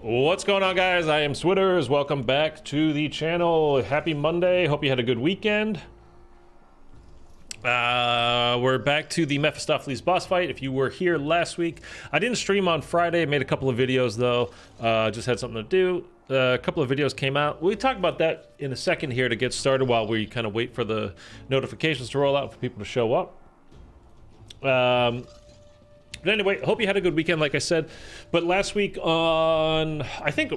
What's going on, guys? I am Switters. Welcome back to the channel. Happy Monday. Hope you had a good weekend. We're back to the Mephistopheles boss fight. If you were here last week, I didn't stream on Friday. I made a couple of videos though. Just had something to do. A couple of videos came out. We'll talk about that in a second here to get started while we kind of wait for the notifications to roll out for people to show up. But anyway, I hope you had a good weekend, like I said. But last week on, I think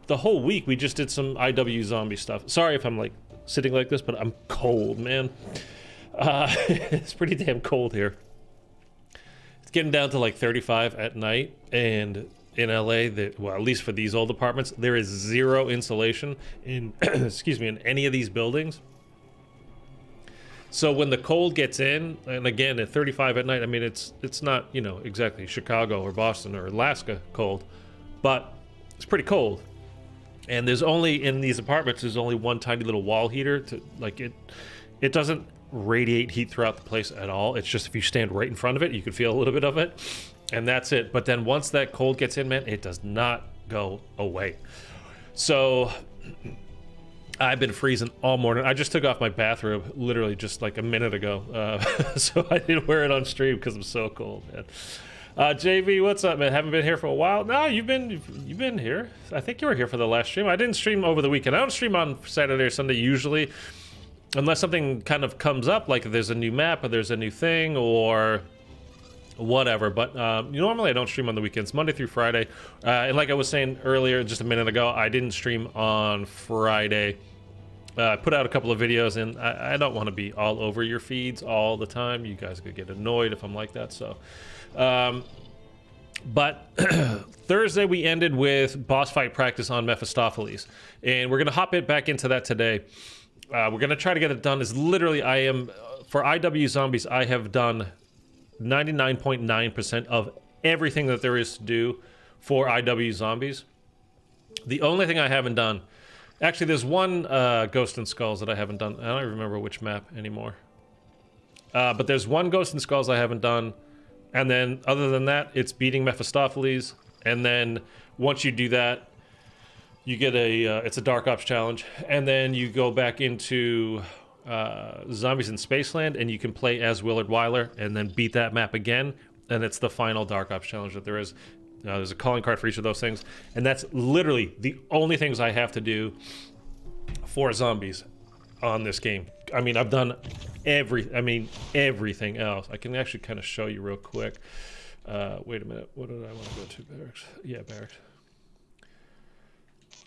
the whole week, we just did some IW zombie stuff. Sorry if I'm like sitting like this, but I'm cold, man. It's pretty damn cold here. It's getting down to like 35 at night, and in LA, well, at least for these old apartments, there is zero insulation in, excuse me, in any of these buildings. So when the cold gets in, and again at 35 at night, I mean it's not, you know, exactly Chicago or Boston or Alaska cold, but it's pretty cold. And there's only, in these apartments, there's only one tiny little wall heater to, like, it doesn't radiate heat throughout the place at all. It's just if you stand right in front of it, you can feel a little bit of it, and that's it. But then once that cold gets in, man, it does not go away. So I've been freezing all morning. I just took off my bathrobe literally just like a minute ago, so I didn't wear it on stream because I'm so cold, man. JV, what's up, man? Haven't been here for a while. No, you've been here. I think you were here for the last stream. I didn't stream over the weekend. I don't stream on Saturday or Sunday usually, unless something kind of comes up, like if there's a new map or there's a new thing or whatever. But normally I don't stream on the weekends, Monday through Friday. And like I was saying earlier, just a minute ago, I didn't stream on Friday. I put out a couple of videos, and I don't want to be all over your feeds all the time. You guys could get annoyed if I'm like that. So, but Thursday we ended with boss fight practice on Mephistopheles, and we're gonna hop it back into that today. We're gonna try to get it done. Is literally, I am for IW zombies. I have done 99.9% of everything that there is to do for IW zombies. The only thing I haven't done, actually, there's one Ghost and Skulls that I haven't done. I don't even remember which map anymore. But there's one Ghost and Skulls I haven't done. And then, other than that, it's beating Mephistopheles. And then, once you do that, you get it's a Dark Ops challenge. And then you go back into Zombies in Spaceland, and you can play as Willard Wyler, and then beat that map again. And it's the final Dark Ops challenge that there is. There's a calling card for each of those things, and that's literally the only things I have to do for zombies on this game. I mean, I've done everything else. I can actually kind of show you real quick. Wait a minute, what did I want to go to? Barracks? Yeah, barracks.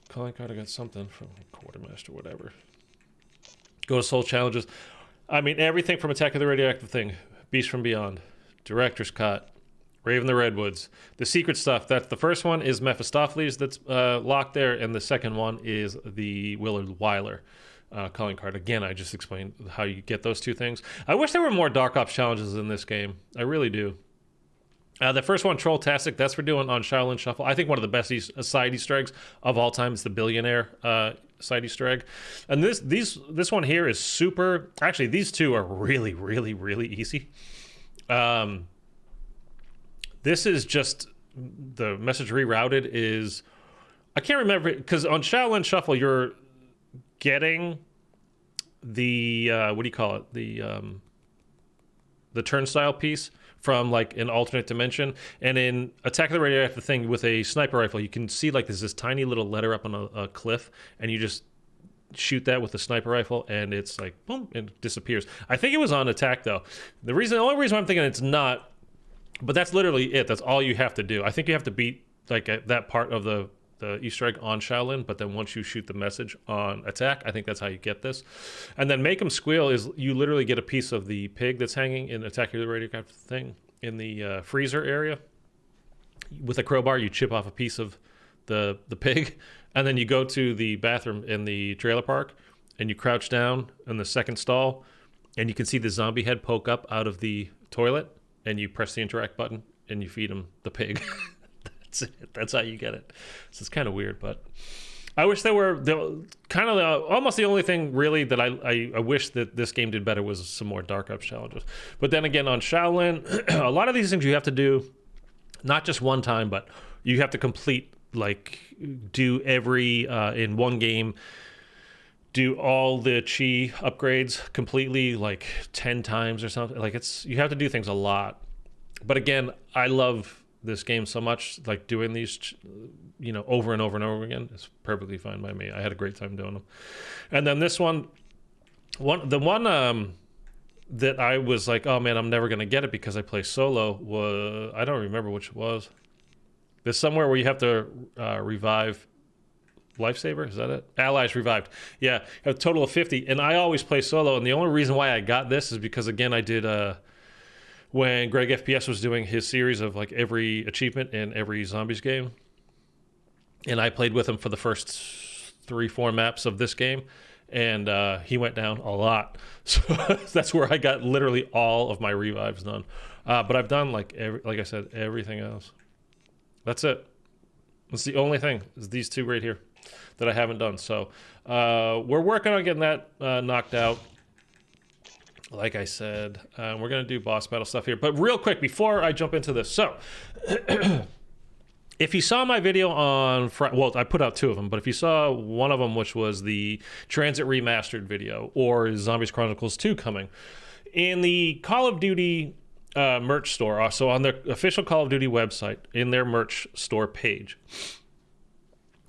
Calling card, I got something from Quartermaster, whatever. Go to Soul Challenges. I mean, everything from Attack of the Radioactive Thing, Beast from Beyond, Director's Cut, Raven the Redwoods. The secret stuff, that's the first one is Mephistopheles that's locked there, and the second one is the Willard Wyler calling card. Again, I just explained how you get those two things. I wish there were more Dark Ops challenges in this game. I really do. The first one, Trolltastic, that's for doing on Shaolin Shuffle. I think one of the best side Easter eggs of all time is the Billionaire side Easter egg. And this one here is super... Actually, these two are really, really, really easy. This is just the message rerouted is, I can't remember, because on Shaolin Shuffle you're getting the what do you call it, the turnstile piece from like an alternate dimension, and in Attack of the Radioactive Thing with a sniper rifle you can see like there's this tiny little letter up on a cliff, and you just shoot that with the sniper rifle and it's like boom, it disappears. I think it was on Attack though. The only reason I'm thinking it's not, but that's literally it. That's all you have to do. I think you have to beat like that part of the Easter egg on Shaolin, but then once you shoot the message on Attack, I think that's how you get this. And then Make 'em Squeal is you literally get a piece of the pig that's hanging in Attack of the Radioactive Thing in the freezer area. With a crowbar, you chip off a piece of the pig, and then you go to the bathroom in the trailer park, and you crouch down in the second stall, and you can see the zombie head poke up out of the toilet, and you press the interact button and you feed him the pig. That's it. That's how you get it. So it's kind of weird, but I wish there were kind of almost the only thing really that I wish that this game did better was some more Dark Ops challenges. But then again, on Shaolin, a lot of these things you have to do not just one time, but you have to complete like do every in one game, do all the chi upgrades completely like 10 times or something. Like you have to do things a lot. But again, I love this game so much, like doing these, over and over and over again is perfectly fine by me. I had a great time doing them. And then this one that I was like, oh man, I'm never going to get it because I play solo was, I don't remember which it was. There's somewhere where you have to revive Lifesaver, is that it? Allies revived. Yeah, a total of 50. And I always play solo, and the only reason why I got this is because, again, I did when Greg FPS was doing his series of like every achievement in every zombies game. And I played with him for the first 3-4 maps of this game, and he went down a lot. So that's where I got literally all of my revives done. But I've done like I said, everything else. That's it. That's the only thing, is these two right here that I haven't done. So we're working on getting that knocked out. Like I said, we're going to do boss battle stuff here. But real quick, before I jump into this. So if you saw my video on Friday, well, I put out 2 of them, but if you saw one of them, which was the Transit Remastered video, or Zombies Chronicles 2 coming, in the Call of Duty merch store, so on their official Call of Duty website, in their merch store page,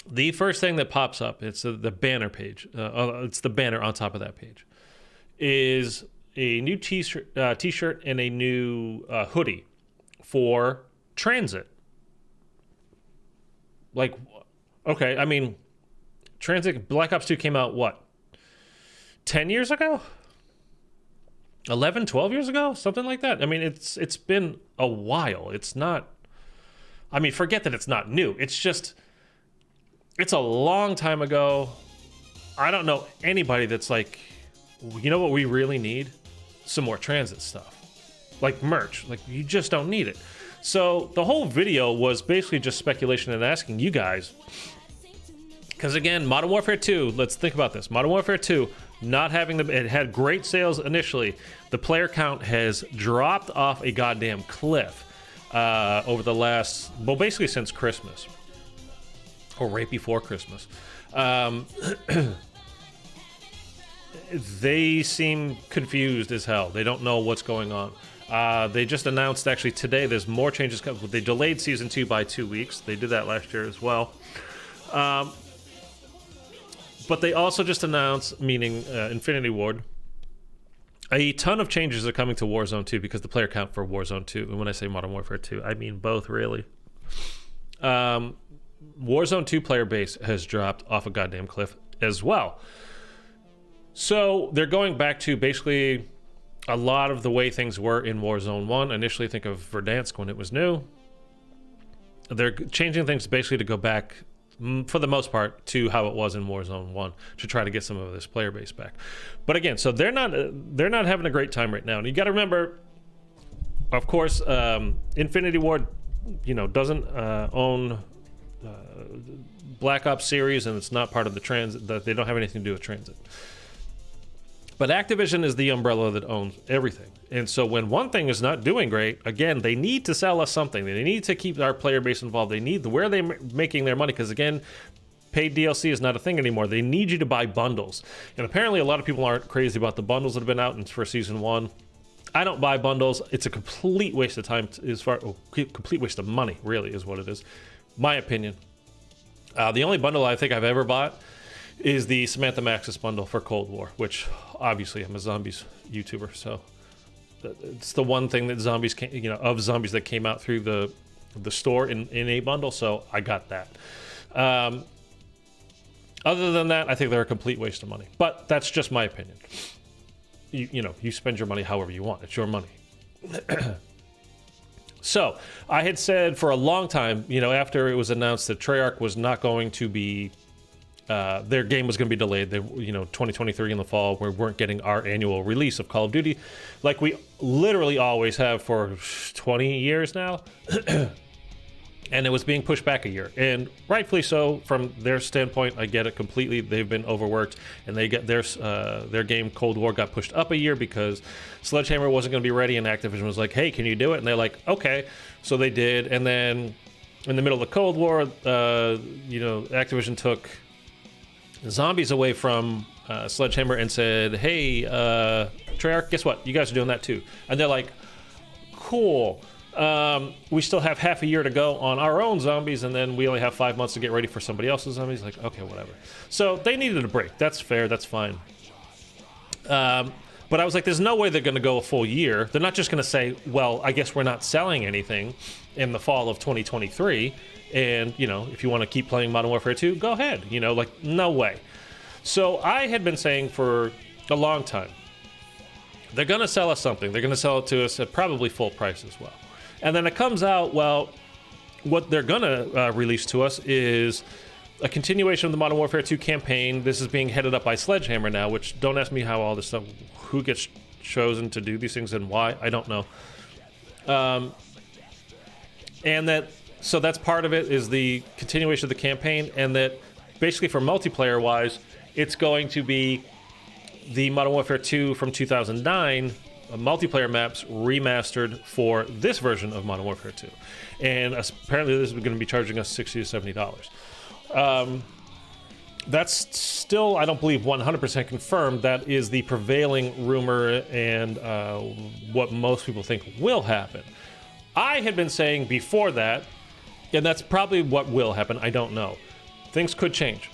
the first thing that pops up, it's the banner page, it's the banner on top of that page, is a new t-shirt and a new hoodie for Transit. Like, okay, I mean, Transit Black Ops 2 came out, what, 10 years ago? 11, 12 years ago? Something like that. I mean, it's been a while. It's not, I mean, forget that it's not new. It's just, it's a long time ago. I don't know anybody that's like, you know what we really need? Some more Transit stuff. Like merch. Like, you just don't need it. So the whole video was basically just speculation and asking you guys, because again, Modern Warfare 2, let's think about this. Modern Warfare 2, not having it had great sales initially. The player count has dropped off a goddamn cliff over the last, well, basically since Christmas, or right before Christmas. They seem confused as hell. They don't know what's going on. They just announced actually today there's more changes coming. They delayed Season 2 by 2 weeks. They did that last year as well. But they also just announced, meaning Infinity Ward, a ton of changes are coming to Warzone 2 because the player count for Warzone 2, and when I say Modern Warfare 2, I mean both, really. Warzone 2 player base has dropped off a goddamn cliff as well. So they're going back to basically a lot of the way things were in Warzone 1. Initially, think of Verdansk when it was new. They're changing things basically to go back, for the most part, to how it was in Warzone 1 to try to get some of this player base back. But again, so they're not having a great time right now. And you got to remember, of course, Infinity Ward, doesn't own Black Ops series, and it's not part of the Transit. They don't have anything to do with Transit. But Activision is the umbrella that owns everything. And so when one thing is not doing great, again, they need to sell us something. They need to keep our player base involved. They need, where are they making their money? Because again, paid DLC is not a thing anymore. They need you to buy bundles. And apparently a lot of people aren't crazy about the bundles that have been out for Season 1. I don't buy bundles. It's a complete waste of time, complete waste of money, really, is what it is. My opinion. The only bundle I think I've ever bought is the Samantha Maxis bundle for Cold War, which obviously I'm a zombies YouTuber, so it's the one thing that zombies of zombies that came out through the store in a bundle, so I got that. Other than that, I think they're a complete waste of money, but that's just my opinion. You spend your money however you want. It's your money. So I had said for a long time, after it was announced that Treyarch was not going to be their game was going to be delayed. 2023 in the fall, we weren't getting our annual release of Call of Duty like we literally always have for 20 years now. And it was being pushed back a year, and rightfully so from their standpoint. I get it completely. They've been overworked, and they get their game Cold War got pushed up a year because Sledgehammer wasn't going to be ready, and Activision was like, hey, can you do it? And they're like, okay. So they did, and then in the middle of the Cold War, Activision took zombies away from Sledgehammer and said, hey, Treyarch, guess what? You guys are doing that too. And they're like, cool. We still have half a year to go on our own zombies, and then we only have 5 months to get ready for somebody else's zombies. Like, okay, whatever. So they needed a break. That's fair. That's fine. But I was like, there's no way they're going to go a full year. They're not just going to say, well, I guess we're not selling anything in the fall of 2023. And, if you want to keep playing Modern Warfare 2, go ahead. No way. So I had been saying for a long time, they're going to sell us something. They're going to sell it to us at probably full price as well. And then it comes out, well, what they're going to release to us is a continuation of the Modern Warfare 2 campaign. This is being headed up by Sledgehammer now, which don't ask me how all this stuff, who gets chosen to do these things and why, I don't know. So that's part of it, is the continuation of the campaign, and that basically for multiplayer wise, it's going to be the Modern Warfare 2 from 2009 multiplayer maps remastered for this version of Modern Warfare 2. And apparently this is going to be charging us $60 to $70. That's still, I don't believe, 100% confirmed. That is the prevailing rumor and what most people think will happen. I had been saying before that, and that's probably what will happen, I don't know. Things could change.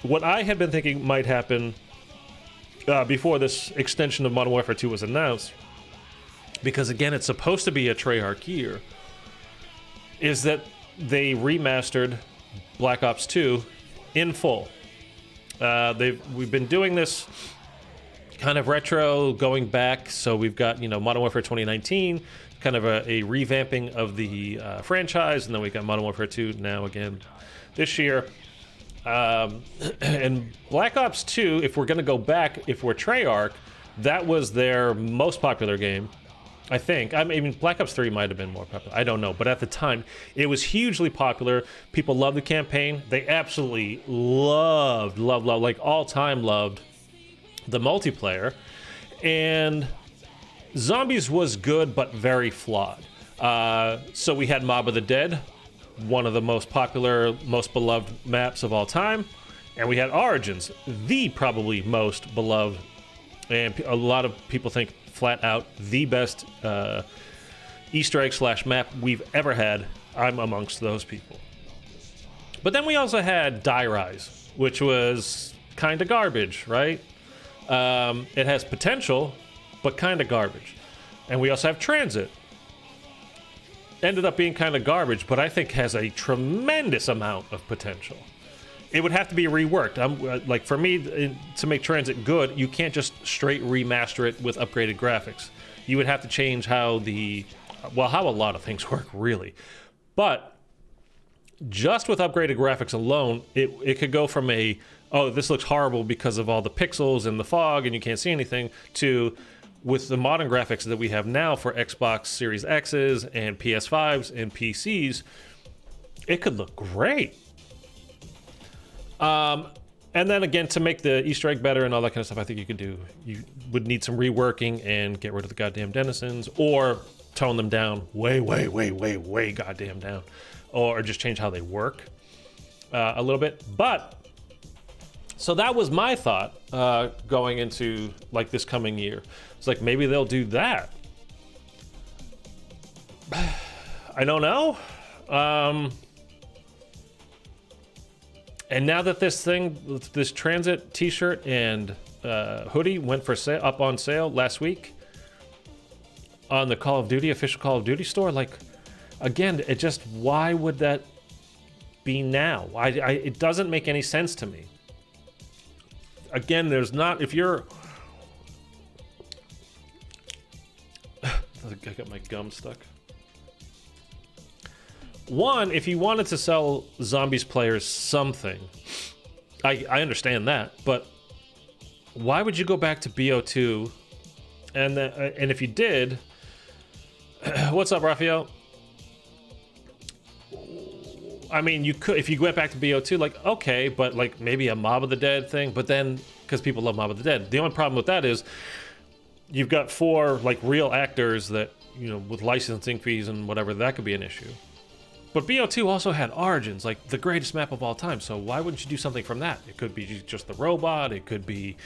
What I had been thinking might happen before this extension of Modern Warfare 2 was announced, because again, it's supposed to be a Treyarch year, is that they remastered Black Ops 2 in full. We've been doing this kind of retro going back, so we've got Modern Warfare 2019, kind of a revamping of the franchise, and then we got Modern Warfare 2 now again this year. And Black Ops 2, if we're going to go back, if we're Treyarch, that was their most popular game, I think. I mean, Black Ops 3 might have been more popular. I don't know. But at the time, it was hugely popular. People loved the campaign. They absolutely loved, like all-time loved the multiplayer. And Zombies was good, but very flawed. So we had Mob of the Dead, one of the most popular, most beloved maps of all time. And we had Origins, the probably most beloved, and a lot of people think flat out the best Easter egg / map we've ever had. I'm amongst those people. But then we also had Die Rise, which was kind of garbage, right? It has potential, but kind of garbage. And we also have Transit. Ended up being kind of garbage, but I think has a tremendous amount of potential. It would have to be reworked. Like, for me, to make Transit good, you can't just straight remaster it with upgraded graphics. You would have to change how how a lot of things work, really. But just with upgraded graphics alone, it could go from this looks horrible because of all the pixels and the fog and you can't see anything, to, with the modern graphics that we have now for Xbox Series X's and PS5s and PCs, it could look great. And then again, to make the Easter egg better and all that kind of stuff, I think you would need some reworking and get rid of the goddamn denizens, or tone them down way goddamn down, or just change how they work a little bit. But so that was my thought going into like this coming year. It's like, maybe they'll do that. I don't know. And now that this Transit t-shirt and hoodie went for sale, up on sale last week on the Call of Duty, official Call of Duty store, like, again, why would that be now? It doesn't make any sense to me. Again, if you're... I got my gum stuck. One, if you wanted to sell Zombies players something, I understand that, but why would you go back to BO2? And if you did, what's up, Raphael? I mean, you could, if you went back to BO2, like, okay, but like maybe a Mob of the Dead thing, but then, because people love Mob of the Dead. The only problem with that is you've got 4 like real actors that, with licensing fees and whatever, that could be an issue. But BO2 also had Origins, like the greatest map of all time. So why wouldn't you do something from that? It could be just the robot. It could be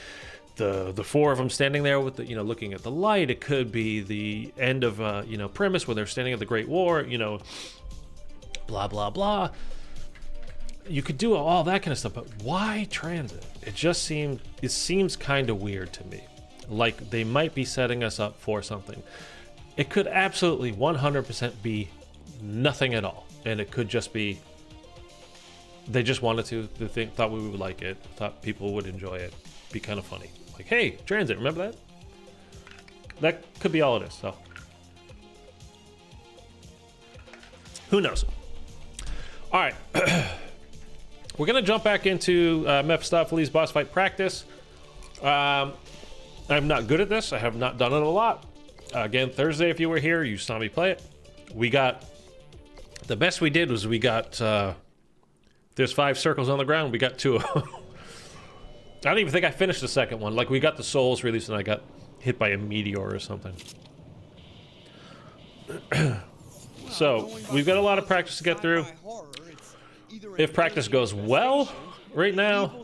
the four of them standing there with the, you know, looking at the light. It could be the end of you know, Primus where they're standing at the Great War. You know, blah blah blah. You could do all that kind of stuff, but why transit? It seems kind of weird to me. Like they might be setting us up for something. It could absolutely 100% be nothing at all, and it could just be they just wanted to. They thought we would like it, thought people would enjoy it, be kind of funny. Like, hey, transit, remember that? That could be all it is. So who knows? All right. We're going to jump back into Mephistopheles boss fight practice. I'm not good at this. I have not done it a lot. Again, Thursday, if you were here, you saw me play it. The best we did was we got, there's 5 circles on the ground. We got 2 of them. I don't even think I finished the second one. Like, we got the souls released and I got hit by a meteor or something. So, we've got a lot of practice to get through. If practice goes well, right now,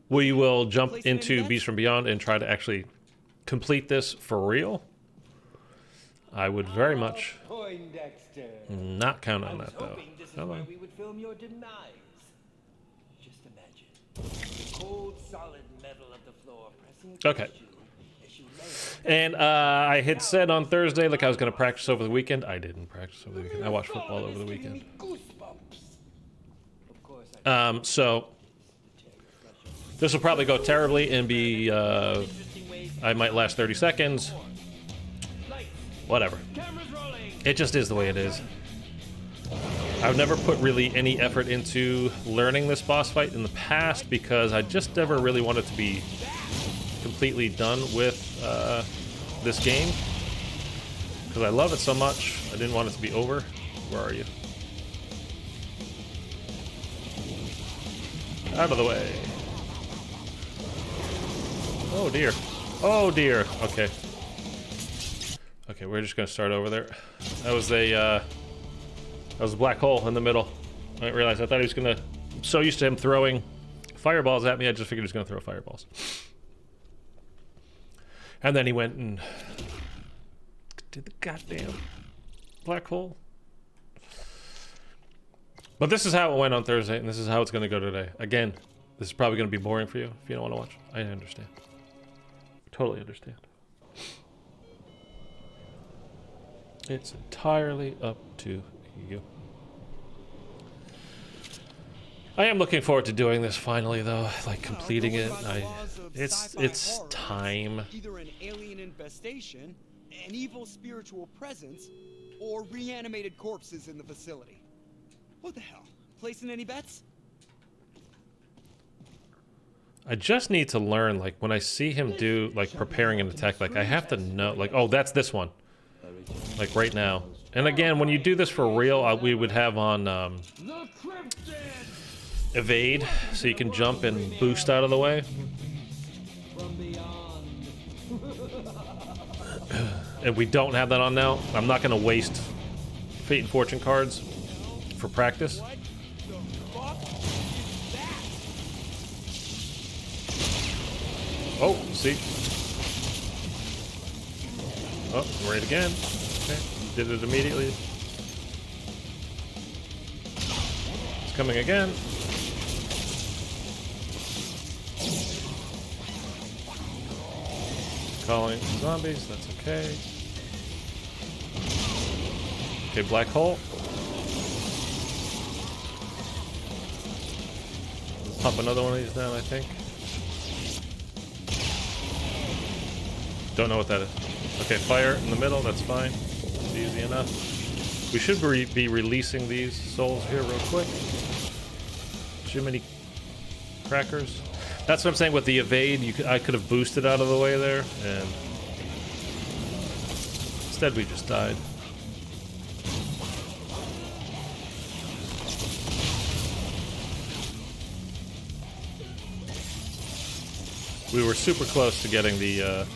we will jump into Beast from Beyond and try to actually complete this for real. I would very much not count on that, though. Come on. Okay. And I had said on Thursday, like I was going to practice over the weekend. I didn't practice over the weekend. I watched football over the weekend. So this will probably go terribly and be, I might last 30 seconds. Whatever. It just is the way it is. I've never put really any effort into learning this boss fight in the past because I just never really wanted to be completely done with this game because I love it so much. I didn't want it to be over. Where are you? Out of the way. Oh dear. Oh dear. Okay. Okay, we're just gonna start over there. That was a black hole in the middle. I didn't realize. I thought he was gonna. I'm so used to him throwing fireballs at me, I just figured he was gonna throw fireballs. And then he went and did the goddamn black hole. But this is how it went on Thursday, and this is how it's gonna go today. Again, this is probably gonna be boring for you if you don't want to watch. I understand. Totally understand. It's entirely up to you. I am looking forward to doing this finally, though. Like completing it. It's time. Either an alien infestation, an evil spiritual presence, or reanimated corpses in the facility. What the hell? Placing any bets? I just need to learn, like, when I see him do, like, preparing an attack, like, I have to know, like, oh, that's this one. Like, right now. And again, when you do this for real, we would have on, evade, so you can jump and boost out of the way. And we don't have that on now. I'm not going to waste Fate and Fortune cards for practice. Oh, see. Oh, right again. Okay, did it immediately. It's coming again. Calling zombies, that's okay. Okay, black hole. Pop another one of these down, I think. Don't know what that is. Okay, fire in the middle, that's fine. It's easy enough. We should be releasing these souls here real quick. Too many crackers. That's what I'm saying with the evade. I could have boosted out of the way there, and instead we just died. We were super close to getting the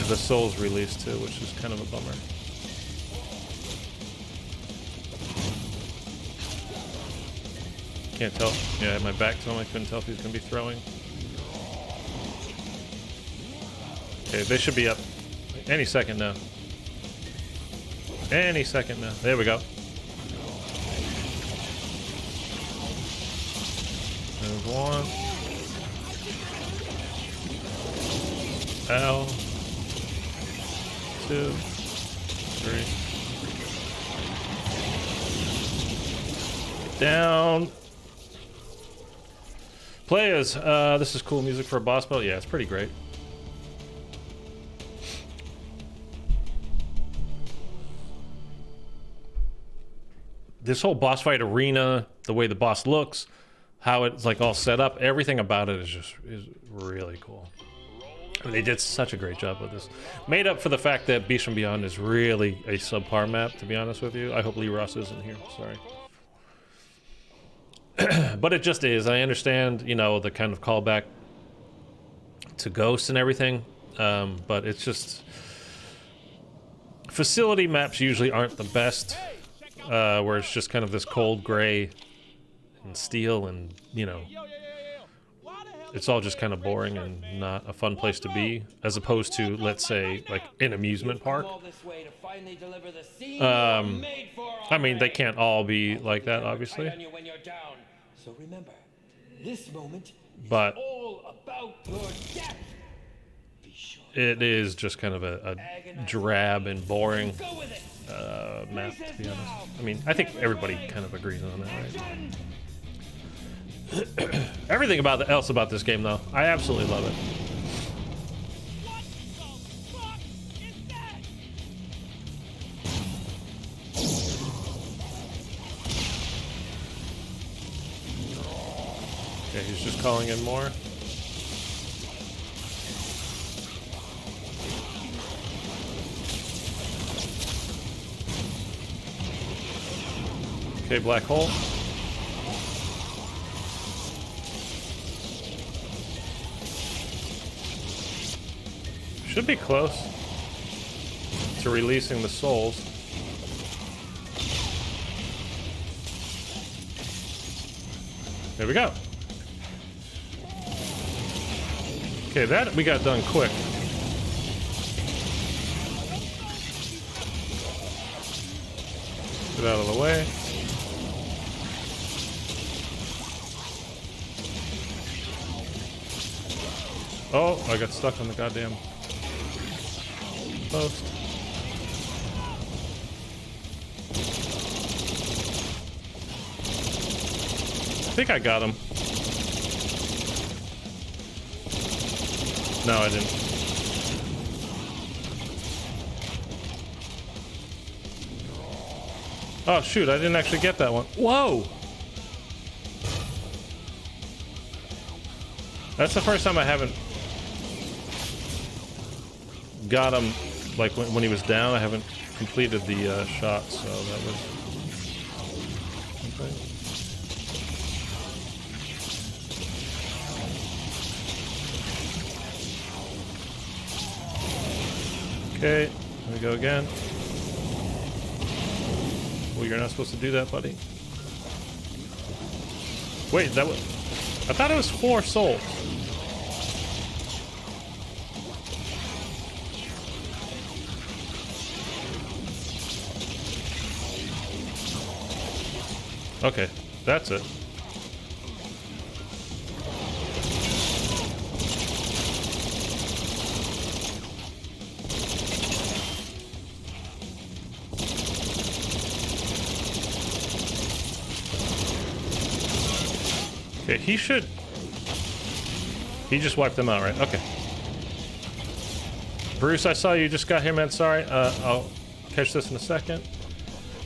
the souls released too, which is kind of a bummer. Can't tell. Yeah, I had my back to him. I couldn't tell if he was going to be throwing. Okay, they should be up any second now. Any second now. There we go. There's one. L. 2. 3. Get down. Players, this is cool music for a boss battle. Yeah, it's pretty great. This whole boss fight arena, the way the boss looks, how it's like all set up, everything about it is really cool. I mean, they did such a great job with this. Made up for the fact that Beast from Beyond is really a subpar map, to be honest with you. I hope Lee Ross isn't here. Sorry. But it just is. I understand, you know, the kind of callback to Ghosts and everything, but it's just... Facility maps usually aren't the best. Where it's just kind of this cold gray and steel and, you know, it's all just kind of boring and not a fun place to be, as opposed to, let's say, like an amusement park. I mean, they can't all be like that, obviously. But it is just kind of a drab and boring map, to be honest. I mean, I think everybody kind of agrees on that, right? Everything else about this game, though, I absolutely love it. What the fuck is that? Okay, he's just calling in more. Okay, black hole. Should be close to releasing the souls. There we go. Okay, that we got done quick. Get out of the way. Oh, I got stuck on the goddamn post. I think I got him. No, I didn't. Oh, shoot, I didn't actually get that one. Whoa! That's the first time I haven't got him, like when he was down. I haven't completed the shot, so that was okay. Here we go again. Well, you're not supposed to do that, buddy. Wait, that was... I thought it was 4 souls. Okay, that's it. Okay, he should... He just wiped them out, right? Okay. Bruce, I saw you just got here, man. Sorry. I'll catch this in a second.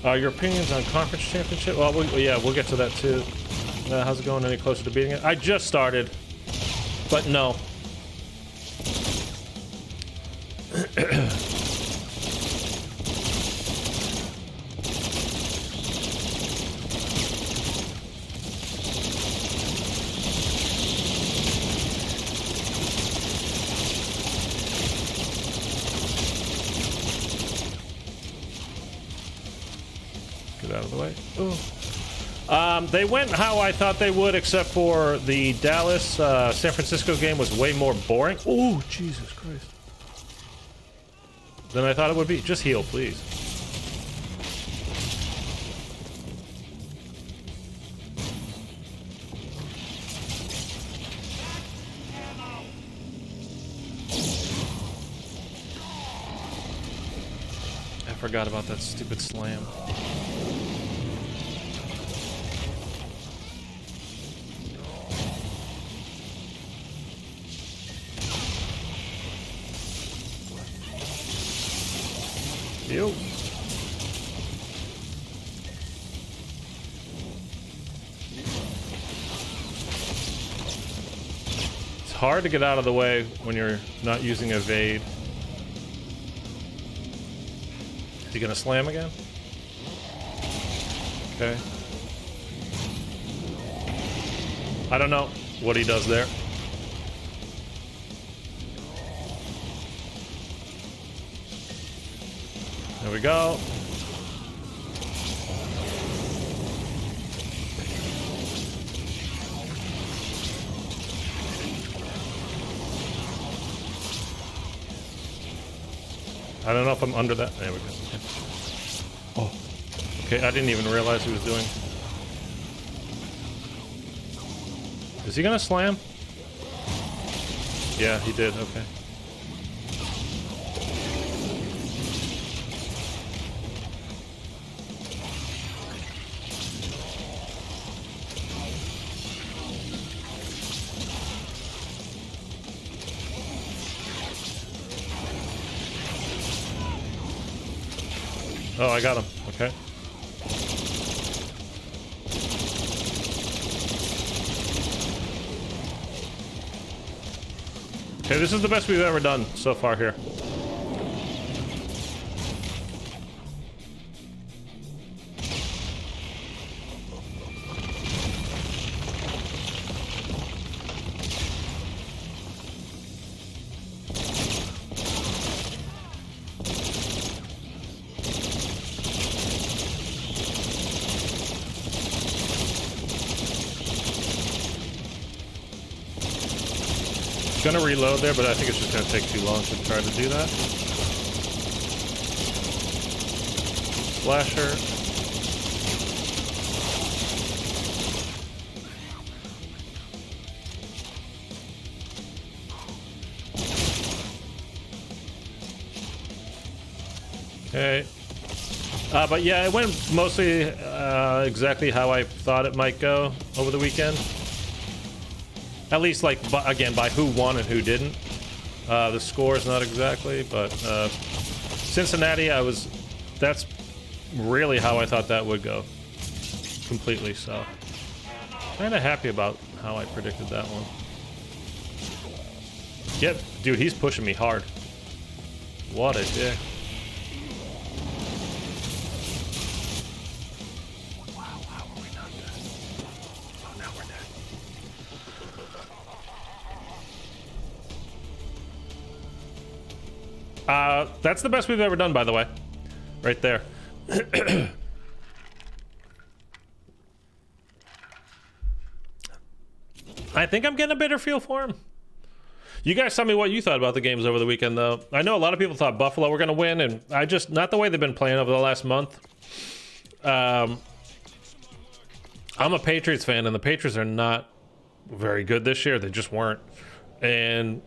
Your opinions on conference championship? Well, yeah, we'll get to that too. How's it going? Any closer to beating it? I just started, but no. Move out of the way. They went how I thought they would, except for the Dallas San Francisco game was way more boring. Oh, Jesus Christ. Than I thought it would be. Just heal, please. I forgot about that stupid slam. Yo. It's hard to get out of the way when you're not using evade. Is he gonna slam again? Okay. I don't know what he does there. There we go. I don't know if I'm under that. There we go. Okay. Oh. Okay, I didn't even realize he was doing. Is he gonna slam? Yeah, he did. Okay. Oh, I got him. Okay. Okay, this is the best we've ever done so far here. Gonna reload there, but I think it's just gonna take too long to try to do that. Slasher. Okay. But yeah, it went mostly exactly how I thought it might go over the weekend. At least, like, again, by who won and who didn't. The score is not exactly, but Cincinnati, that's really how I thought that would go. Completely, so. Kind of happy about how I predicted that one. Yep, dude, he's pushing me hard. What a dick. That's the best we've ever done, by the way. Right there. I think I'm getting a better feel for him. You guys tell me what you thought about the games over the weekend, though. I know a lot of people thought Buffalo were going to win, and not the way they've been playing over the last month. I'm a Patriots fan, and the Patriots are not very good this year. They just weren't. And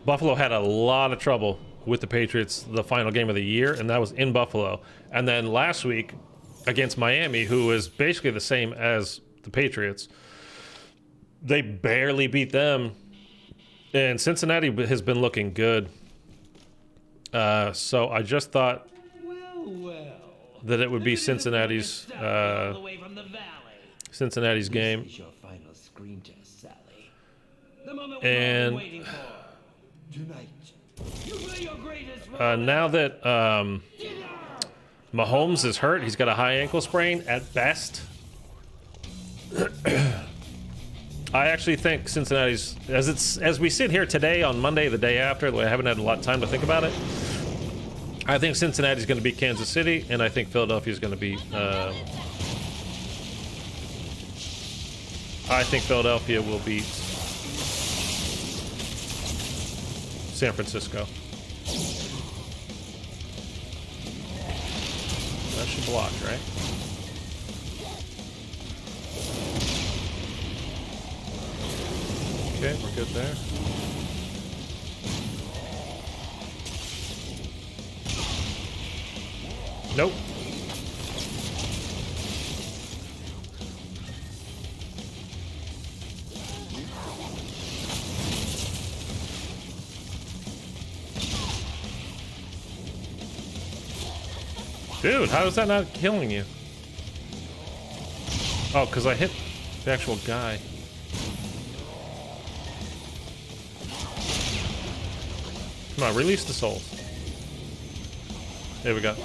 Buffalo had a lot of trouble with the Patriots the final game of the year, and that was in Buffalo. And then last week against Miami, who is basically the same as the Patriots, they barely beat them. And Cincinnati has been looking good. So I just thought that it would be Cincinnati's game. And now that Mahomes is hurt, he's got a high ankle sprain at best. I actually think Cincinnati's, as we sit here today on Monday, the day after, I haven't had a lot of time to think about it. I think Cincinnati's going to beat Kansas City, and I think Philadelphia's going to beat. I think Philadelphia will beat San Francisco. That should block, right? Okay, we're good there. Nope. Dude, how is that not killing you? Oh, because I hit the actual guy. Come on, release the souls. There we go.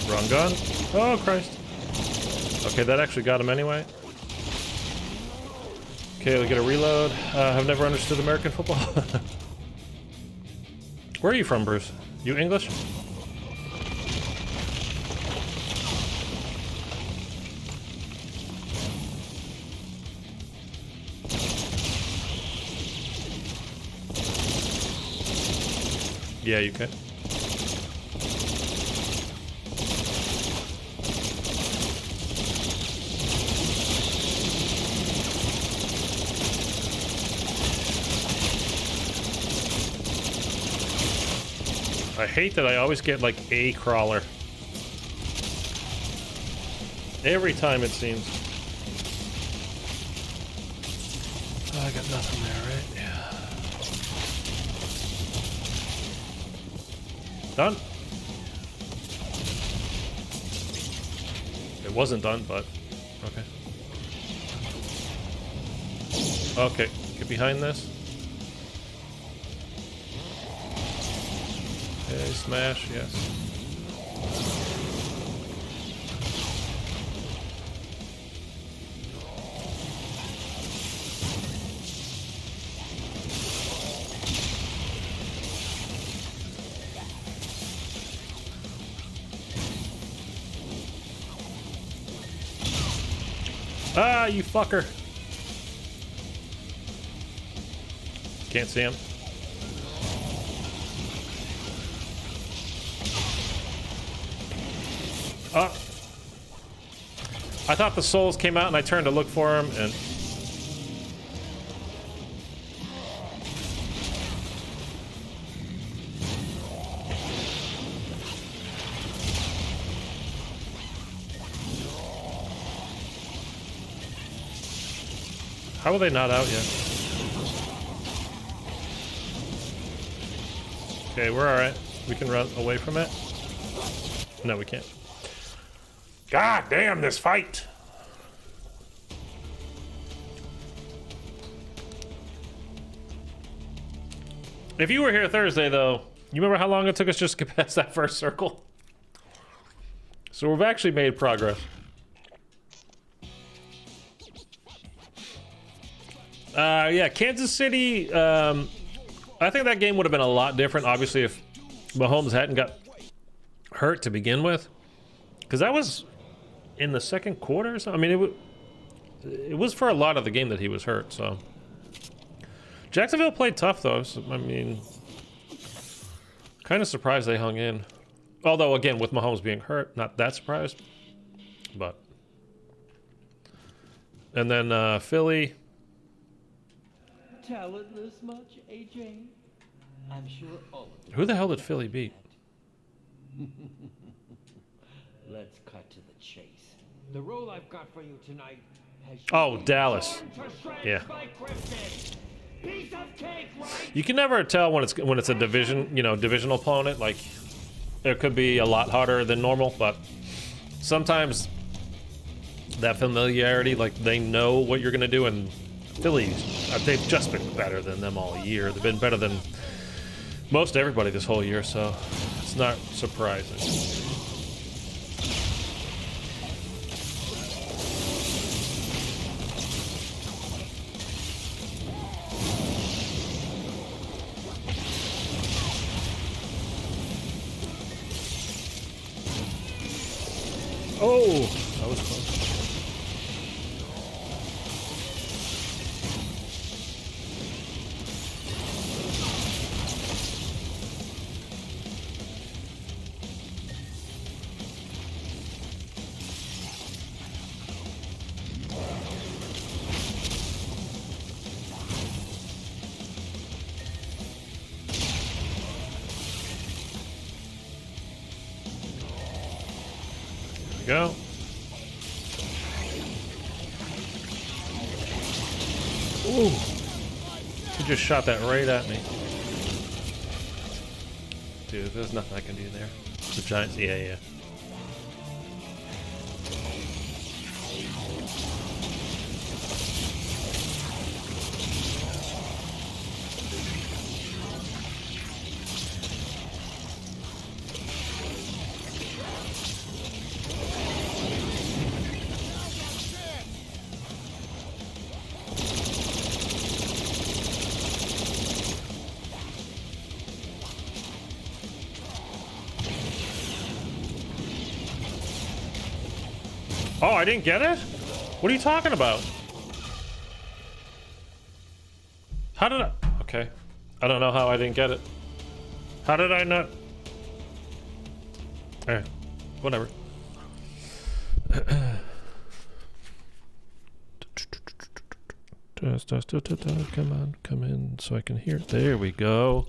Wrong gun. Oh, Christ. Okay, that actually got him anyway. Okay, we get a reload. I've never understood American football. Where are you from, Bruce? You English? Yeah, you can. I hate that I always get like a crawler. Every time it seems. Oh, I got nothing there, right? Yeah. Done? It wasn't done, but okay. Okay, get behind this. Okay, smash, yes. Ah, you fucker. Can't see him. Oh. I thought the souls came out and I turned to look for him and... How are they not out yet? Okay, we're alright. We can run away from it. No, we can't. God damn this fight! If you were here Thursday, though, you remember how long it took us just to get past that first circle? So we've actually made progress. Yeah, Kansas City, I think that game would have been a lot different, obviously, if Mahomes hadn't got hurt to begin with. Because that was in the second quarter or something. I mean, it was for a lot of the game that he was hurt, so. Jacksonville played tough, though. So, I mean, kind of surprised they hung in. Although, again, with Mahomes being hurt, not that surprised. But. And then Philly. Talentless much, AJ? I'm sure all of you. Who the hell did Philly beat? Let's cut to the chase. The role I've got for you tonight has Oh, Dallas. Yeah. Piece of cake, right? You can never tell when it's a divisional opponent. Like, it could be a lot harder than normal, but sometimes that familiarity, like they know what you're gonna do, and Phillies, they've just been better than them all year. They've been better than most everybody this whole year, so it's not surprising. Oh, that was close. Go. Ooh. He just shot that right at me. Dude, there's nothing I can do there. The giants, yeah. Oh, I didn't get it? What are you talking about? How did I... Okay. I don't know how I didn't get it. How did I not... Alright. Whatever. Come on, come in so I can hear it. There we go.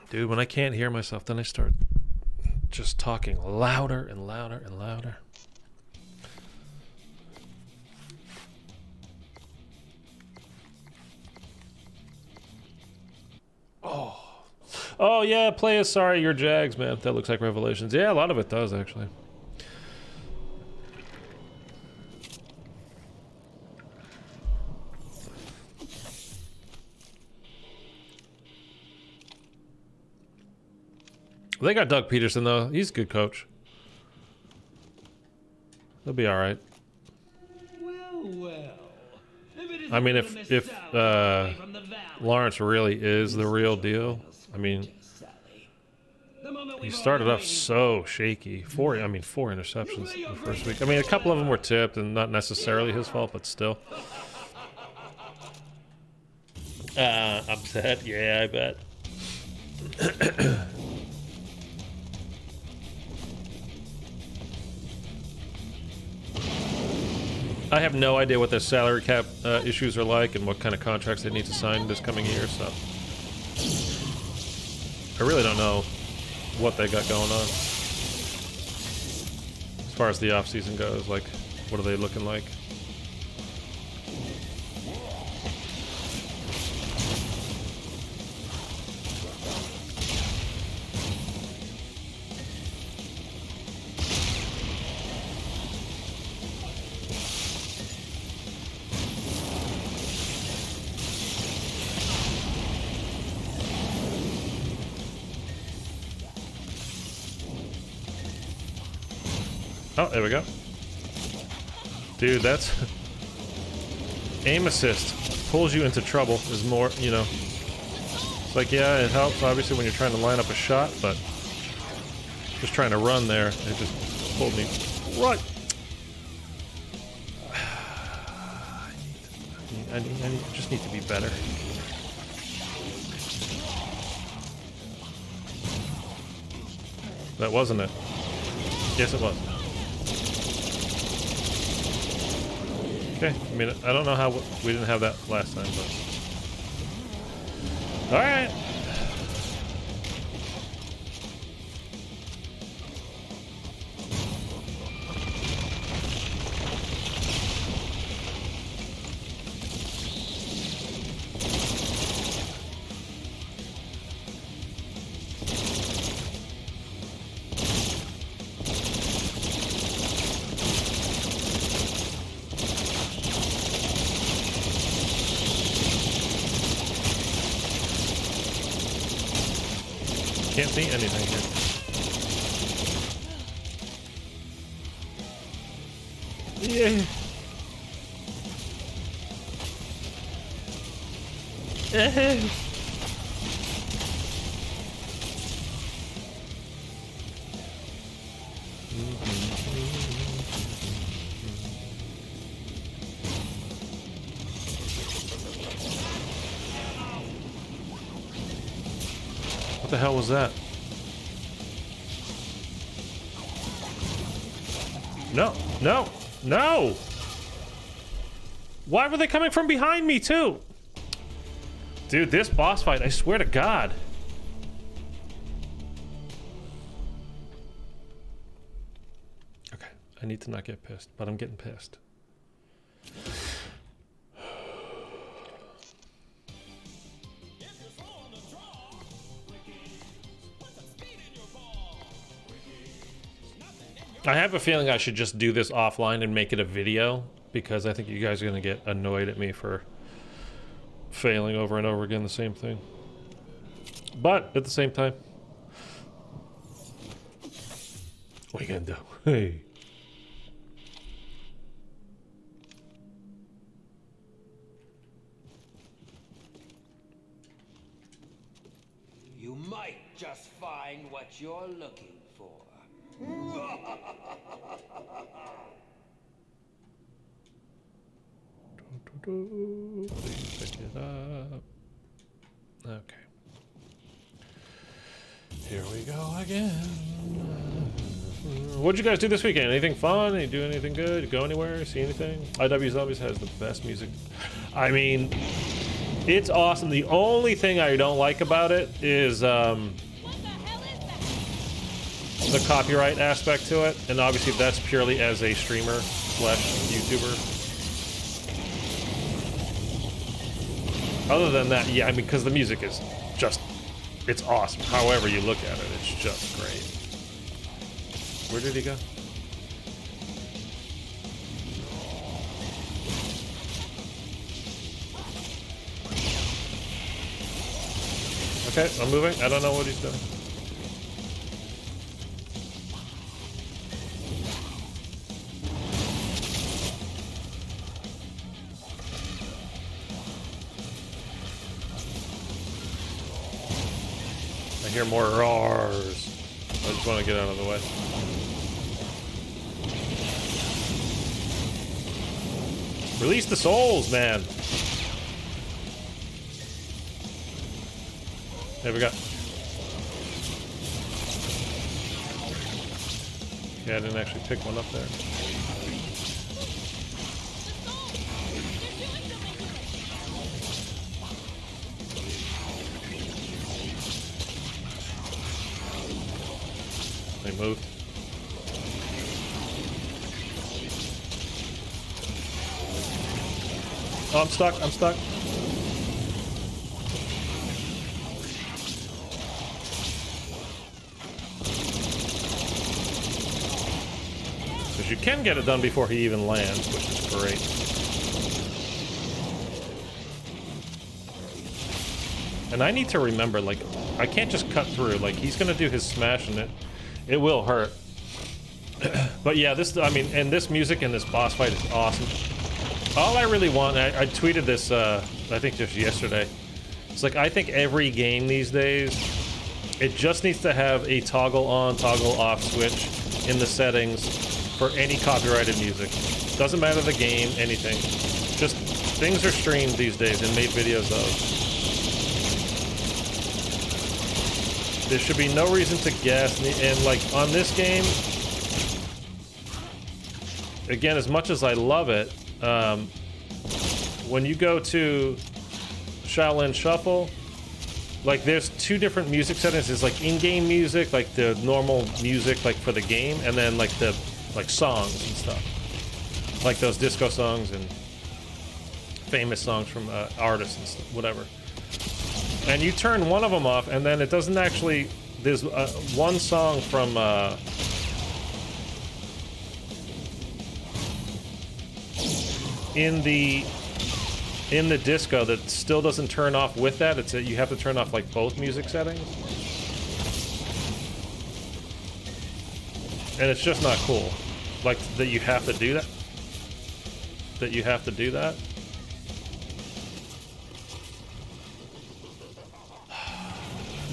Dude, when I can't hear myself, then I start just talking louder and louder and louder. Oh yeah, play as Sorry Your Jags, man. That looks like Revelations. Yeah, a lot of it does, actually. They got Doug Peterson, though. He's a good coach. They'll be all right. Well. I mean, if Lawrence really is the real deal, I mean, he started off so shaky. Four interceptions in the first week. I mean, a couple of them were tipped, and not necessarily his fault, but still. Upset? Yeah, I bet. I have no idea what their salary cap issues are like and what kind of contracts they need to sign this coming year, so I really don't know what they got going on. As far as the off-season goes, like, what are they looking like? Oh, there we go. Dude, that's... Aim assist pulls you into trouble is more, you know... It's like, yeah, it helps, obviously, when you're trying to line up a shot, but... Just trying to run there, it just pulled me right... I just need to be better. That wasn't it. Yes, it was. Okay, I mean, I don't know how we didn't have that last time, but... Alright! Can't see anything here. Yeah. What the hell was that? No, no, no! Why were they coming from behind me too? Dude, this boss fight, I swear to God. Okay, I need to not get pissed, but I'm getting pissed. I have a feeling I should just do this offline and make it a video, because I think you guys are going to get annoyed at me for failing over and over again the same thing. But at the same time, what are you going to do? Hey. You might just find what you're looking for. Please pick it up. Okay. Here we go again. What'd you guys do this weekend? Anything fun? You do anything good? Go anywhere? See anything? IW Zombies has the best music. I mean, it's awesome. The only thing I don't like about it is the copyright aspect to it, and obviously that's purely as a streamer slash YouTuber. Other than that, yeah, I mean, because the music is just, it's awesome. However you look at it, it's just great. Where did he go? Okay, I'm moving. I don't know what he's doing. I hear more roars. I just want to get out of the way. Release the souls, man. There we go. Yeah, I didn't actually pick one up there. They moved. Oh, I'm stuck. I'm stuck. Because you can get it done before he even lands, which is great. And I need to remember, like, I can't just cut through. Like, he's gonna do his smash and it will hurt. But yeah, this, I mean, and this music in this boss fight is awesome. All I really want, I tweeted this, I think just yesterday. It's like, I think every game these days, it just needs to have a toggle on, toggle off switch in the settings for any copyrighted music. Doesn't matter the game, anything. Just, things are streamed these days and made videos of. There should be no reason to guess, and like, on this game, again, as much as I love it, when you go to Shaolin Shuffle, like, there's two different music settings. There's like in-game music, like the normal music, like for the game, and then like the songs and stuff, like those disco songs and famous songs from artists and stuff, whatever. And you turn one of them off, and then it doesn't actually. There's one song from. In the disco that still doesn't turn off with that. It's you have to turn off like both music settings. And it's just not cool. Like, that you have to do that. That you have to do that.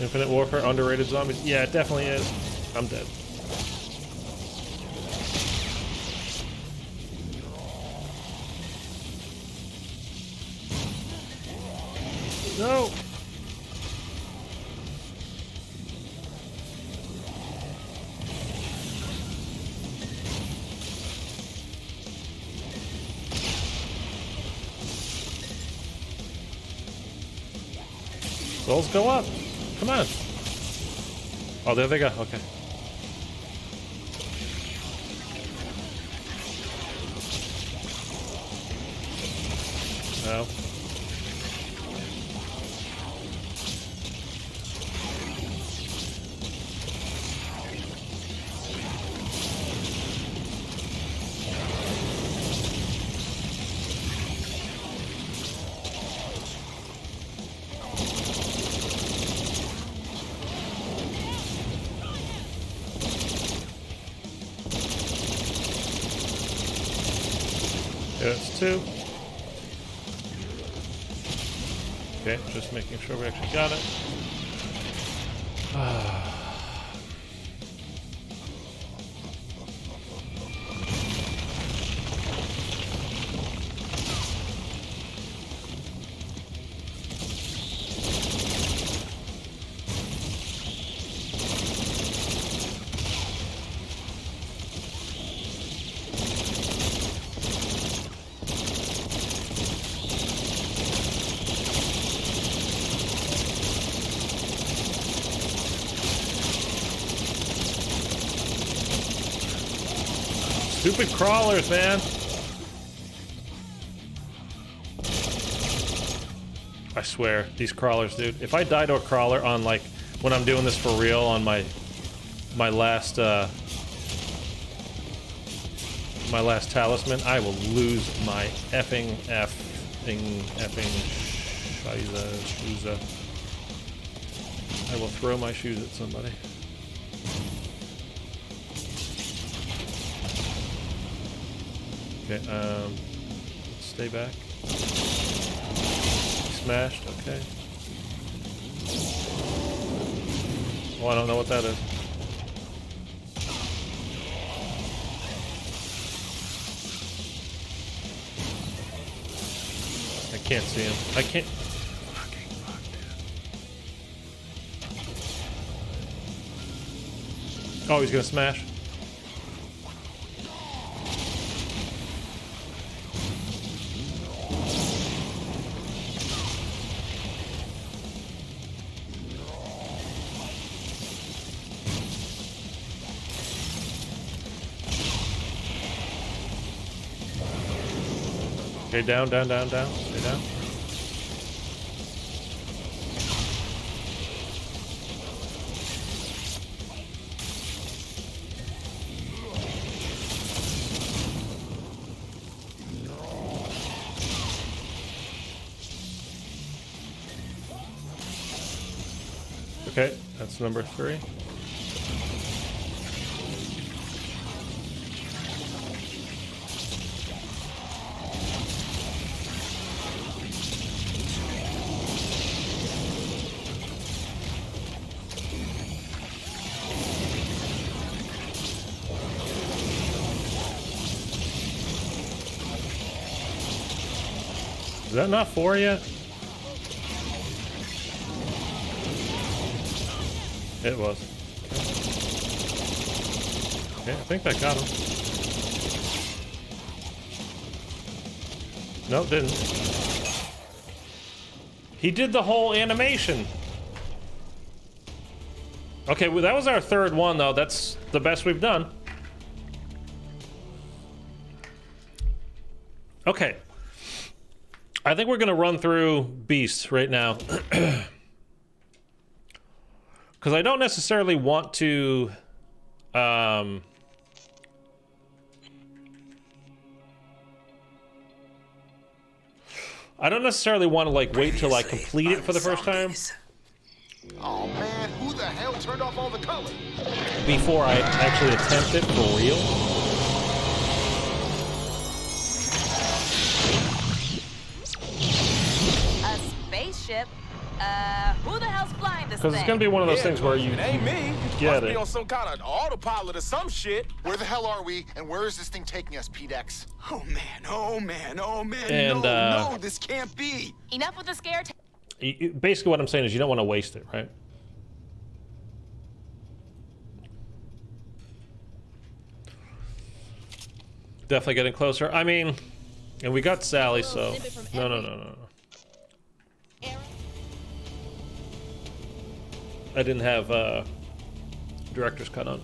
Infinite Warfare, underrated zombies. Yeah, it definitely is. I'm dead. No! Souls go up. Come on. Oh, there they go. Okay. No. That's two. Okay, just making sure we actually got it. Stupid crawlers, man. I swear, these crawlers, dude. If I die to a crawler on, like, when I'm doing this for real on my last talisman, I will lose my effing Scheiße. I will throw my shoes at somebody. Okay, stay back. Smashed, okay. Oh, I don't know what that is. I can't see him. I can't. Fucking fuck, dude. Oh, he's gonna smash. Okay, down. Stay down. Okay, that's number 3. Is that not 4 yet? It was. Okay, I think that got him. No, didn't. He did the whole animation. Okay, well, that was our 3rd one, though. That's the best we've done. Okay. I think we're going to run through beasts right now. Because I don't necessarily want to... I don't necessarily want to, like, wait till I complete it for the first time. Oh man, who the hell turned off all the color? Before I actually attempt it for real. A spaceship? Who the hell's flying this thing? Because it's gonna be one of those things where you It ain't me. get Must be it. on some kind of autopilot or some shit. Where the hell are we, and where is this thing taking us, P-Dex? Oh man, oh man, oh man. And, no, this can't be. Enough with the scare. Basically, what I'm saying is you don't want to waste it, right? Definitely getting closer. I mean, and we got Sally, so no. I didn't have director's cut on.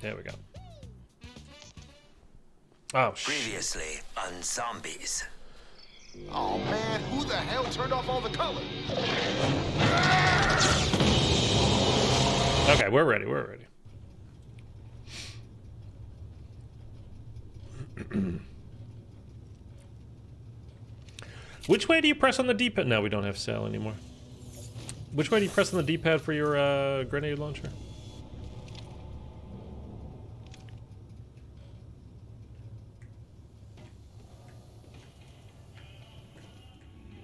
There we go. Oh, Previously on Zombies. Oh man, who the hell turned off all the color? Okay, we're ready. We're ready. Which way do you press on the D-pad? No, we don't have Sal anymore. Which way do you press on the D-pad for your grenade launcher?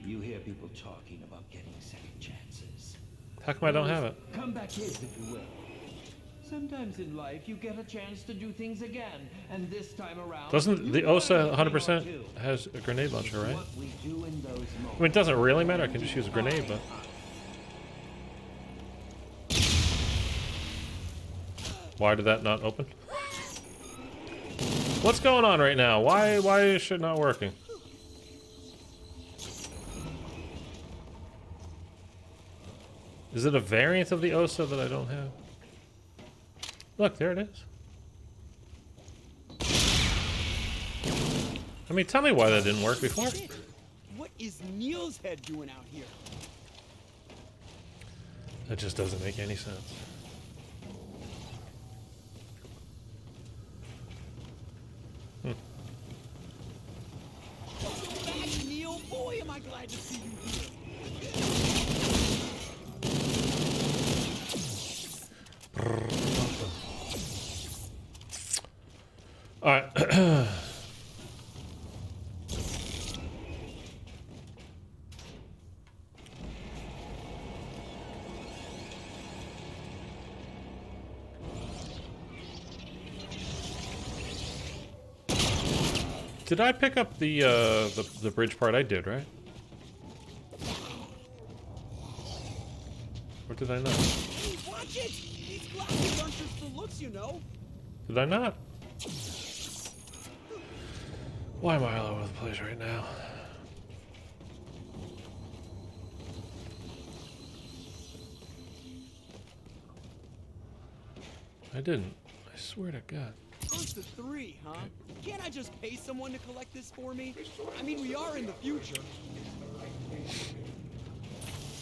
You hear people talking about getting second chances. How come I don't have it? Come back here, if you will. Sometimes in life, you get a chance to do things again, and this time around... Doesn't the OSA 100% has a grenade launcher, right? What we do in those I moments. mean, it doesn't really matter. I can just use a grenade, but... Why did that not open? What's going on right now? Why is shit not working? Is it a variant of the OSA that I don't have? Look, there it is. I mean, tell me why that didn't work before. What is Neil's head doing out here? That just doesn't make any sense. Welcome back, Neil. Boy, am I glad to see you here. All right. Did I pick up the bridge part? I did, right? Or did I not? Hey, watch it! These glasses aren't just for looks, you know. Did I not? Why am I all over the place right now? I didn't. I swear to God. First to 3, huh? Can't I just pay someone to collect this for me? I mean, we are in the future.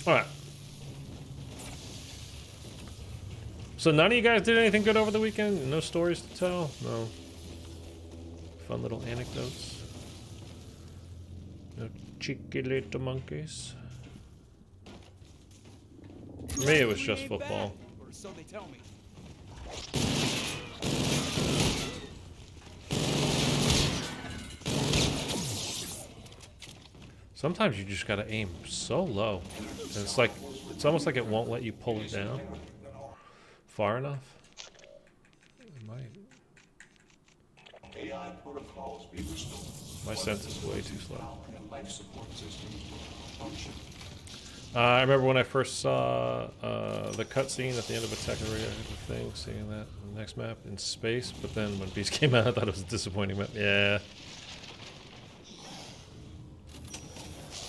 Alright. So none of you guys did anything good over the weekend? No stories to tell? No. Fun little anecdotes? No cheeky little monkeys? For me, it was just Ain't football. bad, or so they tell me. Sometimes you just gotta aim so low. And it's like, it's almost like it won't let you pull it down far enough. It might. My sense is way too slow. I remember when I first saw the cutscene at the end of Attack of the thing, seeing that on the next map in space, but then when Beast came out, I thought it was a disappointing map. Yeah.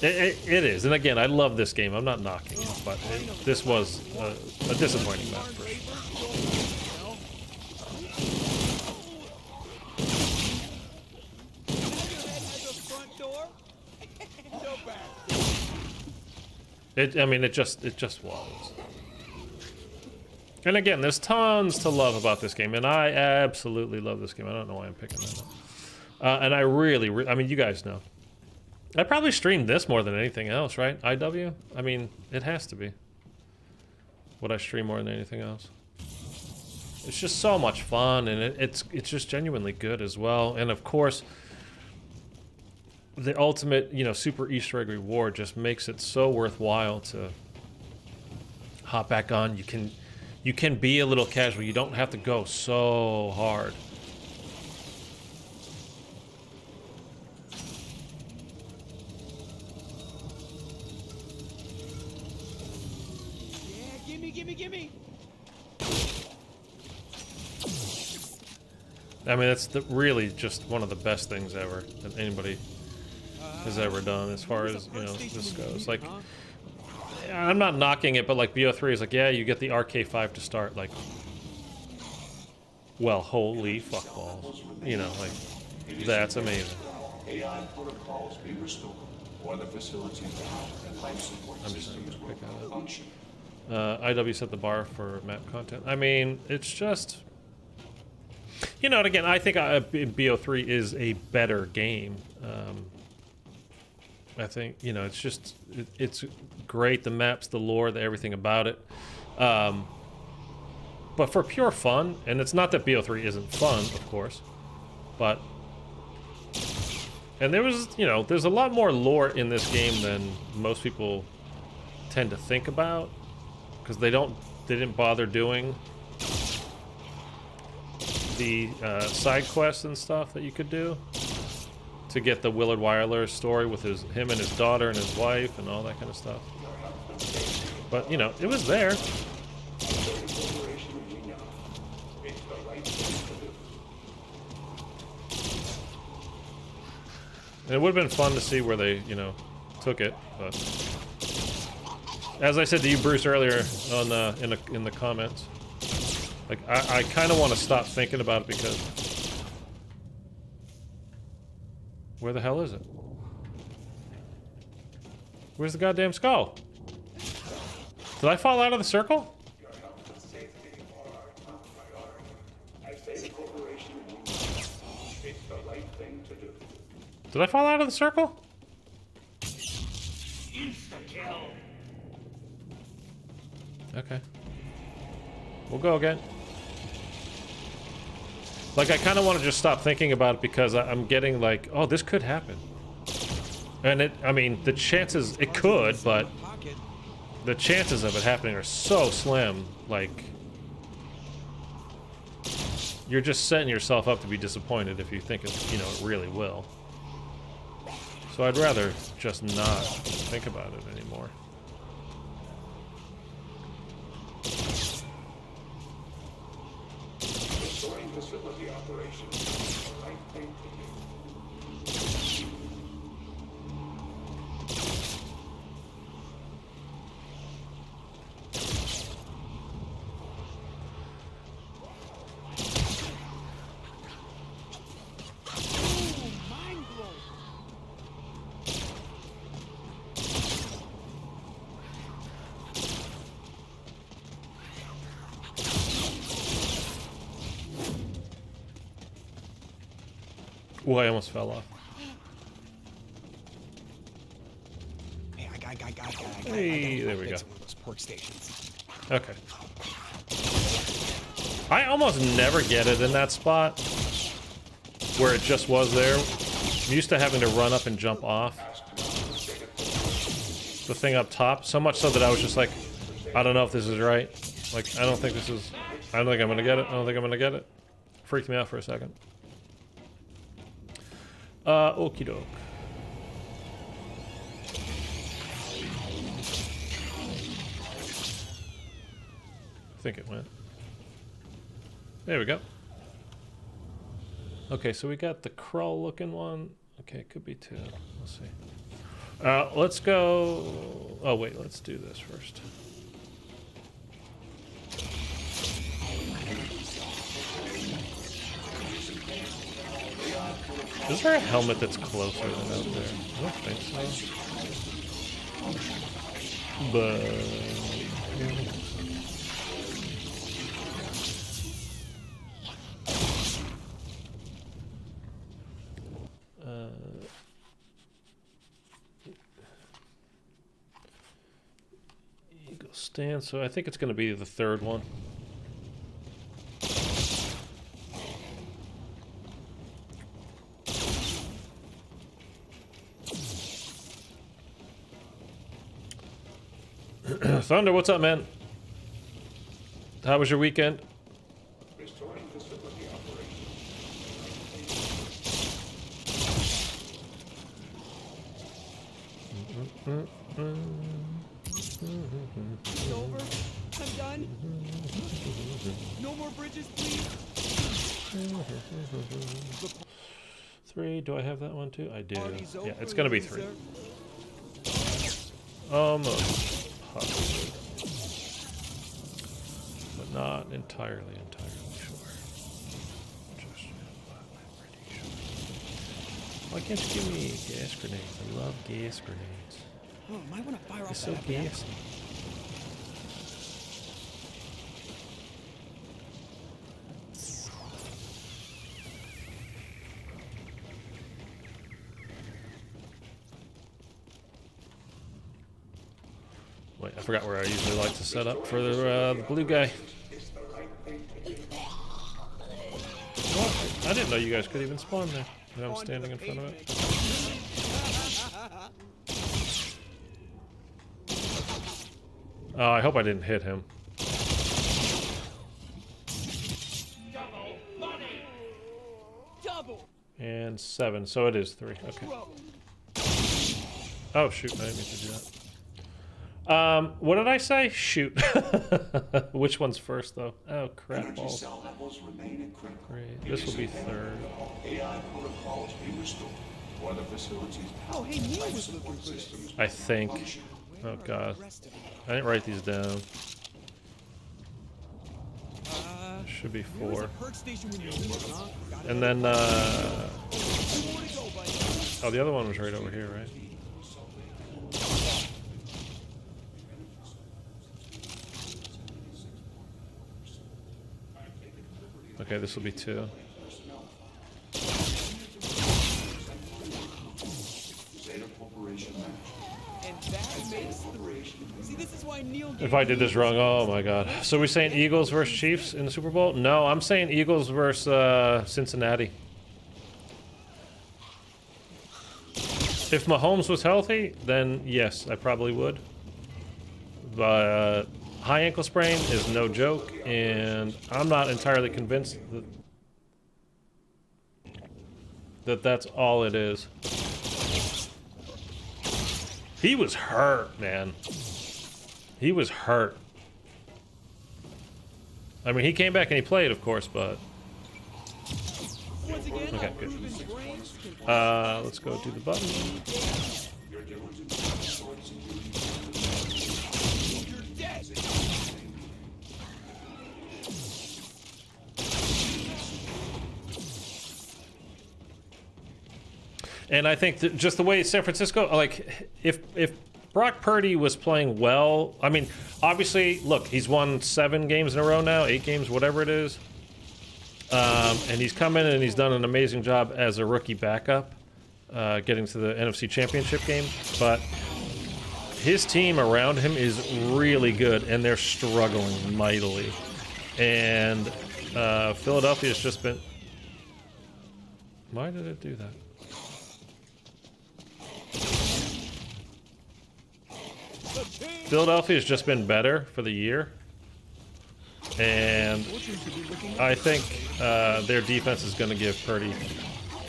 It is, and again, I love this game. I'm not knocking it, but this was a disappointing map for sure. I mean, it just was. And again, there's tons to love about this game, and I absolutely love this game. I don't know why I'm picking that up. And I really, I mean, you guys know. I probably streamed this more than anything else, right? IW? I mean, it has to be. Would I stream more than anything else? It's just so much fun, and it's just genuinely good as well. And of course, the ultimate, you know, super Easter egg reward just makes it so worthwhile to hop back on. You can be a little casual. You don't have to go so hard. Gimme! I mean, that's really just one of the best things ever that anybody has ever done as far as, you know, this goes. Like, I'm not knocking it, but like BO3 is like, yeah, you get the RK5 to start. Like, well, holy fuck balls. You know, like, that's amazing. AI protocols be restored, or the facility and life support systems will function. IW set the bar for map content. I mean, it's just, you know, and again, I think BO3 is a better game. I think, you know, it's just, it's great. The maps, the lore, everything about it. But for pure fun, and it's not that BO3 isn't fun, of course, but, and there was, you know, there's a lot more lore in this game than most people tend to think about. Because they didn't bother doing the side quests and stuff that you could do to get the Willard Wyler story with him and his daughter and his wife and all that kind of stuff. But you know, it was there. And it would have been fun to see where they, you know, took it, but. As I said to you, Bruce, earlier on in the comments, like I kind of want to stop thinking about it because where the hell is it? Where's the goddamn skull? Did I fall out of the circle? Did I fall out of the circle? Okay. We'll go again. Like, I kind of want to just stop thinking about it because I'm getting like, oh, this could happen. And I mean, the chances, it could, but the chances of it happening are so slim. Like, you're just setting yourself up to be disappointed if you think it, you know, it really will. So I'd rather just not think about it anymore. Facility operations. Right thing to do. Mind blown. Oh, I almost fell off. Hey, Hey, there we go. One of those port stations. Okay. I almost never get it in that spot where it just was there. I'm used to having to run up and jump off the thing up top, so much so that I was just like, I don't know if this is right. Like, I don't think this is, I don't think I'm gonna get it. I don't think I'm gonna get it. Freaked me out for a second. Okie doke. I think it went. There we go. Okay, so we got the crawl looking one. Okay, it could be two. We'll see. Let's go. Oh, wait, let's do this first. Is there a helmet that's closer than out there? I don't think so. But... stand, so I think it's going to be the third one. Thunder, what's up, man? How was your weekend? Restoring facility operation. It's over. I'm done. No more bridges, please. 3. Do I have that one too? I do. Party's Yeah, over, it's gonna be 3. loser. Almost. Possibly. But not entirely sure. Just pretty sure. Why can't you give me gas grenades? I love gas grenades. Oh, might want to fire off It's so that. gassy. Wait, I forgot where I usually like to set up for the blue guy. What? I didn't know you guys could even spawn there. And I'm standing in front of it. Oh, I hope I didn't hit him. Double. And 7, so it is 3. Okay. Oh shoot! I didn't mean to do that. What did I say? Shoot. Which one's first though? Oh crap Energy balls. cell levels remain at critical. Great. This will be 3rd. AI protocols be restored. Or the facilities. Oh, hey, Neil was looking for this. I think. Oh god. I didn't write these down. Should be 4. Perk station when you need it, huh? Got it. And then More to go, buddy. oh, the other one was right over here, right? Okay, this will be 2. And that makes 3. See, this is why Neil If I did this wrong, oh my god. So we're saying Eagles versus Chiefs in the Super Bowl? No, I'm saying Eagles versus Cincinnati. If Mahomes was healthy, then yes, I probably would. But high ankle sprain is no joke, and I'm not entirely convinced that that's all it is. He was hurt, man. He was hurt. I mean, he came back and he played, of course, but... Once again, Okay, good. proven brains can Let's go do the button. You're dead. And I think that just the way San Francisco, like, if Brock Purdy was playing well, I mean, obviously, look, he's won 7 games in a row now, 8 games, whatever it is. And he's come in and he's done an amazing job as a rookie backup, getting to the NFC Championship game. But his team around him is really good, and they're struggling mightily. And Philadelphia's just been... Why did it do that? Philadelphia's just been better for the year. And I think their defense is going to give Purdy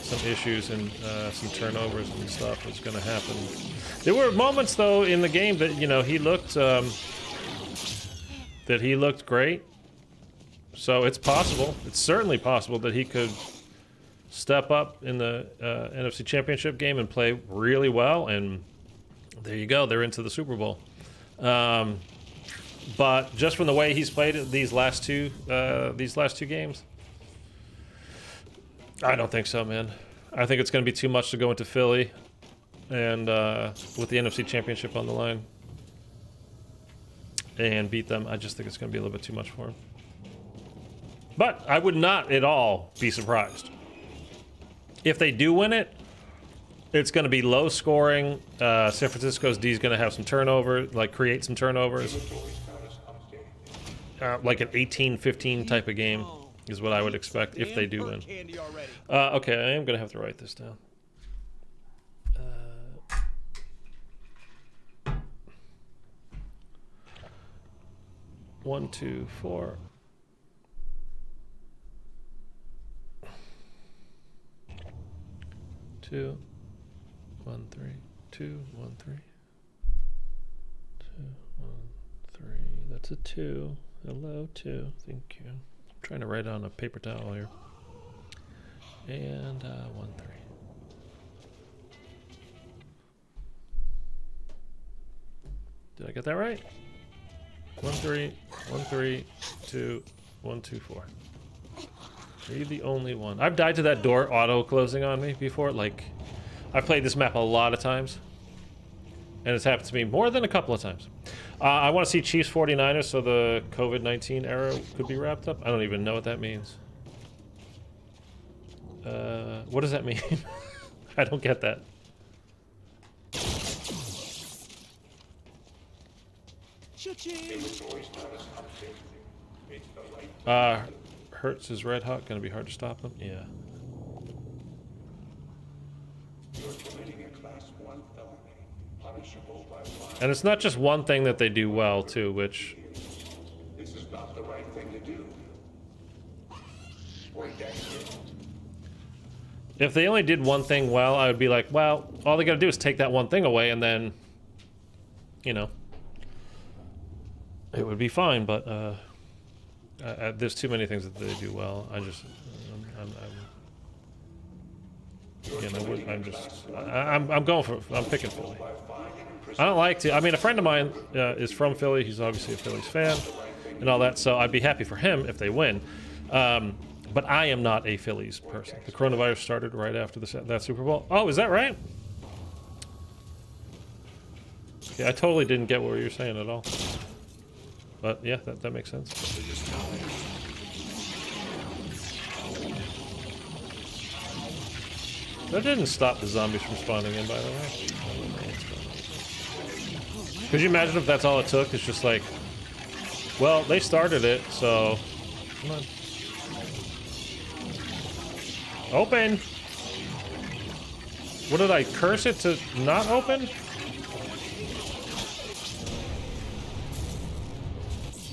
some issues and some turnovers and stuff is going to happen. There were moments, though, in the game that, you know, he looked great. So it's possible. It's certainly possible that he could step up in the NFC Championship game and play really well. And there you go. They're into the Super Bowl. But just from the way he's played these last two games, I don't think so, man. I think it's going to be too much to go into Philly, and with the NFC Championship on the line, and beat them. I just think it's going to be a little bit too much for him. But I would not at all be surprised if they do win it. It's going to be low scoring. San Francisco's D is going to have some turnover, like create some turnovers. like an 18-15 type of game is what I would expect if they do win. Okay, I am gonna have to write this down. 1, 2, 4. 2, 1, 3, 2, 1, 3, 2, 1, 3. That's a 2. Hello, 2. Thank you. I'm trying to write on a paper towel here. And 1, 3. Did I get that right? 1, 3, 1, 3, 2, 1, 2, 4. Are you the only one? I've died to that door auto closing on me before. Like, I've played this map a lot of times, and it's happened to me more than a couple of times. I want to see Chiefs 49ers so the COVID-19 era could be wrapped up. I don't even know what that means. What does that mean? I don't get that. Hertz is red hot. Gonna be hard to stop them. Yeah. And it's not just one thing that they do well too, which This is not the right thing to do. if they only did one thing well, I would be like, well, all they gotta do is take that one thing away and then, you know, it would be fine. But there's too many things that they do well. I'm picking Philly. I don't like to. I mean, a friend of mine is from Philly. He's obviously a Phillies fan and all that. So I'd be happy for him if they win. But I am not a Phillies person. The coronavirus started right after that Super Bowl. Oh, is that right? Yeah, I totally didn't get what you were saying at all. But yeah, that makes sense. That didn't stop the zombies from spawning in, by the way. Could you imagine if that's all it took? It's just like, well, they started it, so come on. Open! What did I curse it to not open?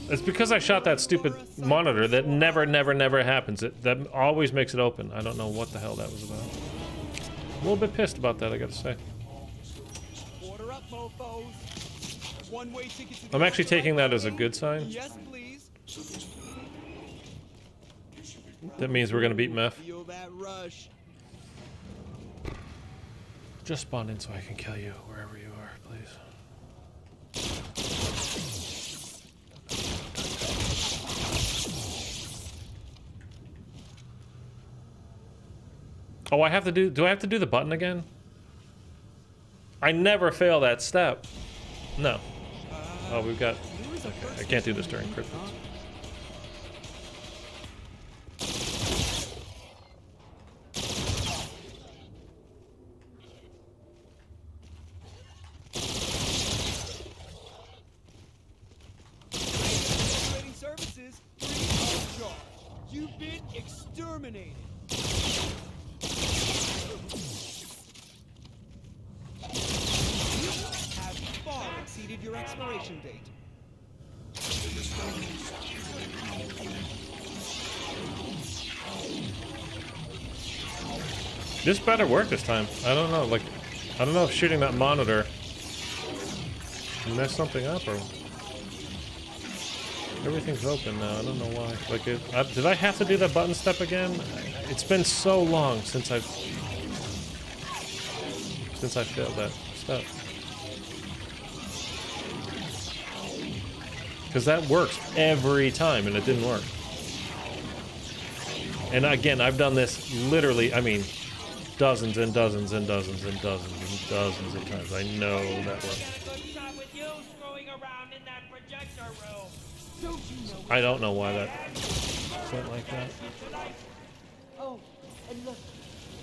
It's because I shot that stupid monitor that never happens. That always makes it open. I don't know what the hell that was about. I'm a little bit pissed about that, I gotta say. Order up, mofos. One-way ticket to the I'm actually taking that as a good sign. Yes, please. That means we're gonna beat Meph. Feel that rush. Just spawn in so I can kill you wherever you are, please. Oh, I have to do I have to do the button again? I never fail that step. No. Oh, we've got... Okay, I can't do this during cryptids. Operating services free of charge. You've been exterminated. Have far exceeded your expiration date. This better work this time. I don't know, like, I don't know if shooting that monitor messed something up or... Everything's open now, I don't know why. Like, did I have to do that button step again? It's been so long since I failed that step. Because that works every time, and it didn't work. And again, I've done this literally, I mean, dozens and dozens and dozens and dozens and dozens of times. I know that works. I don't know why that went like that. Oh, and look,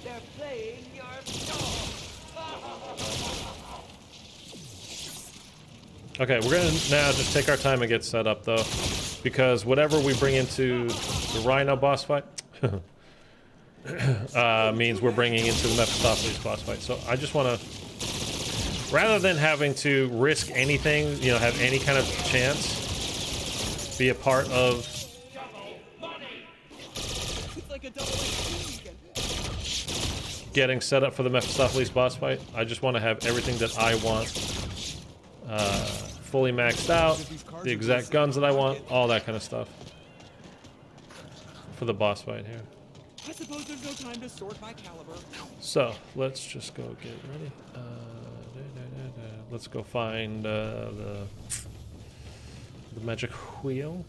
they're playing your song. Okay, we're gonna now just take our time and get set up though, because whatever we bring into the Rhino boss fight means we're bringing into the Mephistopheles boss fight. So I just want to, rather than having to risk anything, you know, have any kind of chance, be a part of getting set up for the Mephistopheles boss fight. I just want to have everything that I want fully maxed out, the exact guns that I want, all that kind of stuff for the boss fight here. I suppose there's no time to sort by caliber. So let's just go get ready. Let's go find the magic wheel.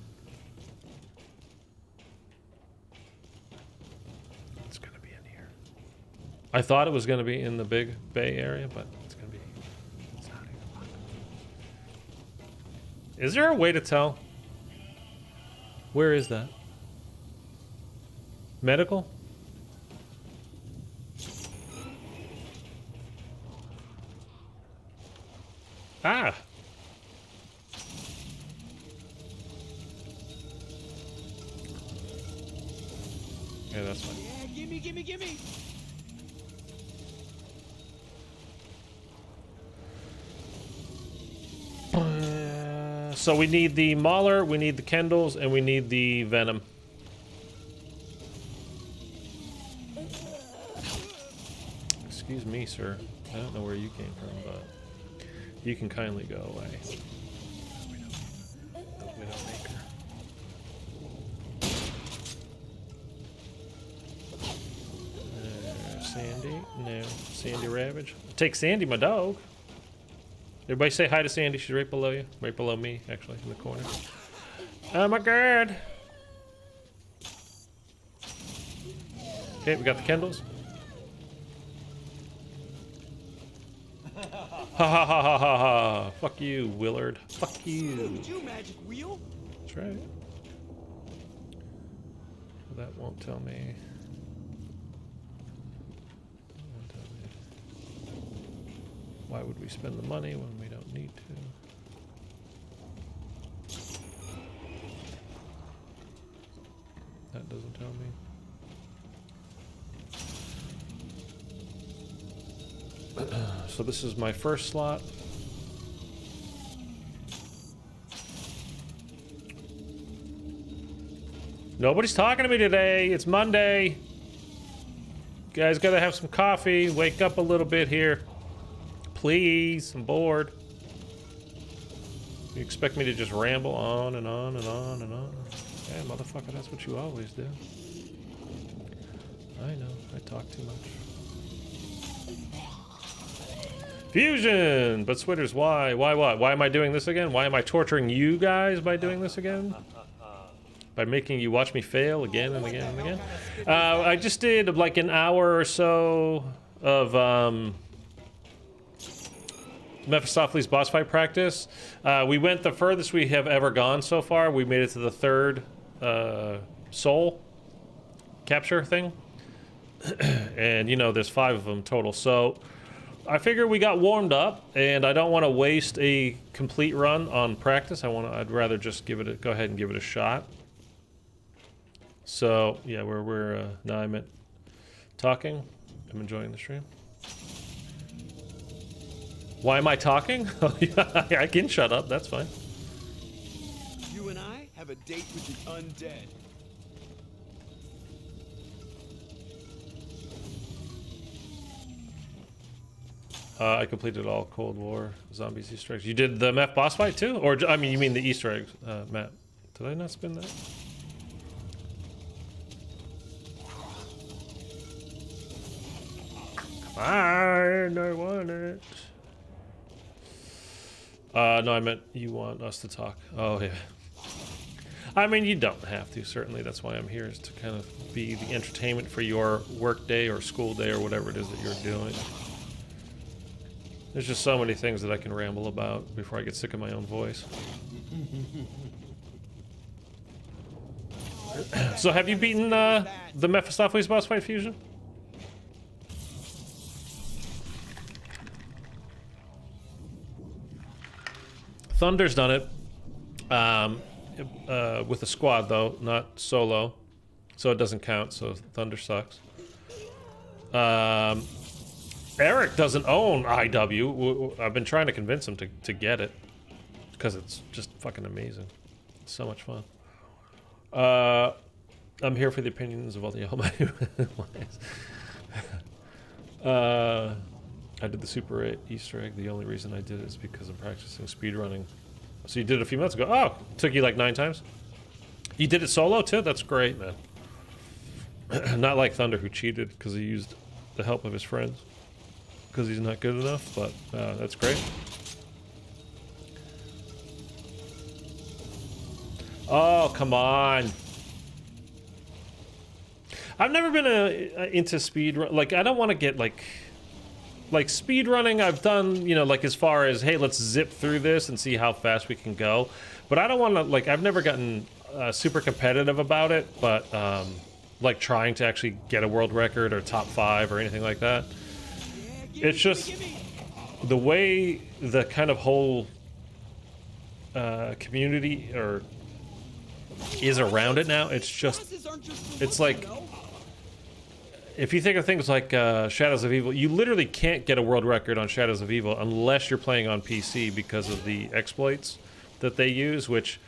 It's gonna be in here. I thought it was gonna be in the big bay area, but it's gonna be. It's not even. Is there a way to tell? Where is that? Medical? Ah! Yeah, that's fine. Yeah, gimme. So we need the Mauler, we need the Kendalls, and we need the Venom. Excuse me, sir. I don't know where you came from, but you can kindly go away. We don't make her. Sandy? No. Sandy Ravage. Take Sandy, my dog. Everybody say hi to Sandy. She's right below you. Right below me, actually, in the corner. Oh my god! Okay, we got the Kendalls. Ha ha ha ha ha ha! Fuck you, Willard. Fuck you. Did you magic wheel? That's right. That won't tell me. Why would we spend the money when we don't need to? That doesn't tell me. So this is my first slot. Nobody's talking to me today. It's Monday. You guys gotta have some coffee. Wake up a little bit here. Please, I'm bored. You expect me to just ramble on and on and on and on? Yeah, motherfucker, that's what you always do. I know, I talk too much. Fusion! But Switters, why? Why what? Why am I doing this again? Why am I torturing you guys by doing this again? By making you watch me fail again and again and again? I just did like an hour or so of Mephistopheles boss fight practice. We went the furthest we have ever gone so far. We made it to the third soul capture thing. And you know, there's 5 of them total. So I figure we got warmed up, and I don't want to waste a complete run on practice. I'd rather just go ahead and give it a shot. So yeah, now I'm talking. I'm enjoying the stream. Why am I talking? I can shut up, that's fine. You and I have a date with the undead. I completed all Cold War Zombies Easter eggs. You did the Meph boss fight too? Or, I mean, you mean the Easter eggs, Matt? Did I not spin that? Come on, I want it. No, I meant you want us to talk. Oh, yeah. I mean, you don't have to, certainly. That's why I'm here, is to kind of be the entertainment for your work day or school day or whatever it is that you're doing. There's just so many things that I can ramble about before I get sick of my own voice. So have you beaten the Mephistopheles boss fight, Fusion? Thunder's done it. with a squad though, not solo, so it doesn't count. So Thunder sucks. Eric doesn't own IW. I've been trying to convince him to get it because it's just fucking amazing. It's so much fun. I'm here for the opinions of all the almighty. I did the Super 8 Easter egg. The only reason I did it is because I'm practicing speedrunning. So you did it a few months ago. Oh, it took you like 9 times? You did it solo too? That's great, man. Not like Thunder, who cheated because he used the help of his friends because he's not good enough, but that's great. Oh, come on. I've never been into speedrun. Like, I don't want to get like speedrunning. I've done, you know, like as far as, hey, let's zip through this and see how fast we can go. But I don't want to, like, I've never gotten super competitive about it, but like trying to actually get a world record or top 5 or anything like that. It's just the way the kind of whole community or is around it now. It's just, it's like, if you think of things like Shadows of Evil, you literally can't get a world record on Shadows of Evil unless you're playing on PC because of the exploits that they use, which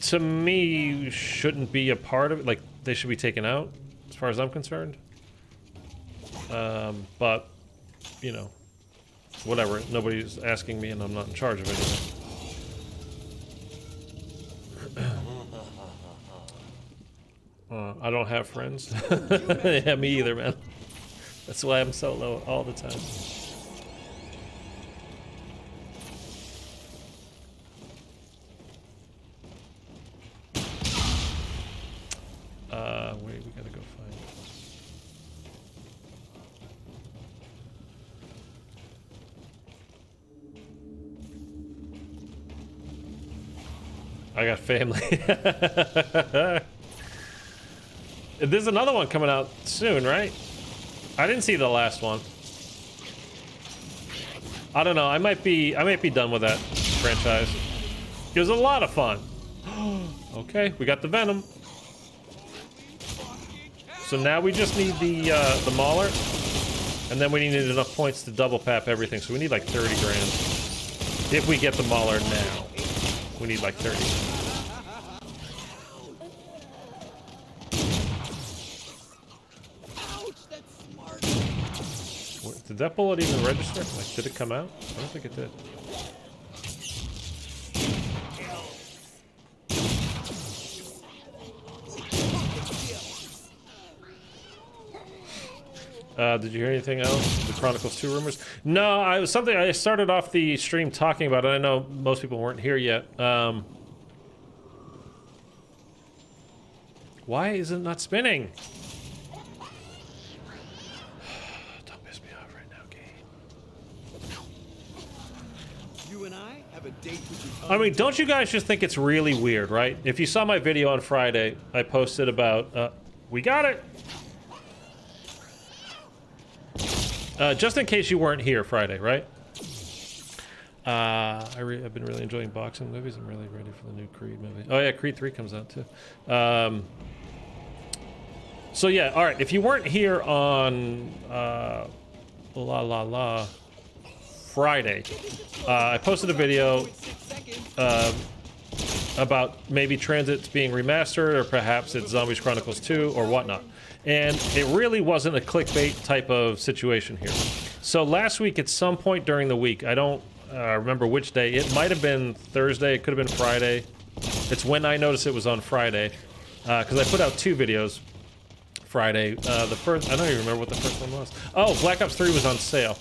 to me shouldn't be a part of it. Like, they should be taken out as far as I'm concerned. But, you know, whatever. Nobody's asking me and I'm not in charge of anything. I don't have friends. Yeah, me either, man. That's why I'm solo all the time. Wait, we gotta go find it. I got family. There's another one coming out soon, right? I didn't see the last one. I don't know. I might be done with that franchise. It was a lot of fun. Okay, we got the Venom. So now we just need the Mauler, and then we need enough points to double pap everything. So we need like 30 grand. If we get the Mauler now, we need like 30. Did that bullet even register? Like, did it come out? I don't think it did. Did you hear anything else? The Chronicles 2 rumors? No, I started off the stream talking about it. I know most people weren't here yet. Why is it not spinning? Don't piss me off right now, Gabe. You and I have a date with I mean, don't you guys just think it's really weird, right? If you saw my video on Friday, I posted about, we got it! Just in case you weren't here Friday, right? I've been really enjoying boxing movies. I'm really ready for the new Creed movie. Oh yeah, Creed 3 comes out too. So yeah, all right. If you weren't here on Friday, I posted a video about maybe Transit's being remastered, or perhaps it's Zombies Chronicles 2 or whatnot. And it really wasn't a clickbait type of situation here. So last week, at some point during the week, I don't remember which day. It might have been Thursday. It could have been Friday. It's when I noticed it was on Friday, because I put out 2 videos Friday. The first, I don't even remember what the first one was. Oh, Black Ops 3 was on sale.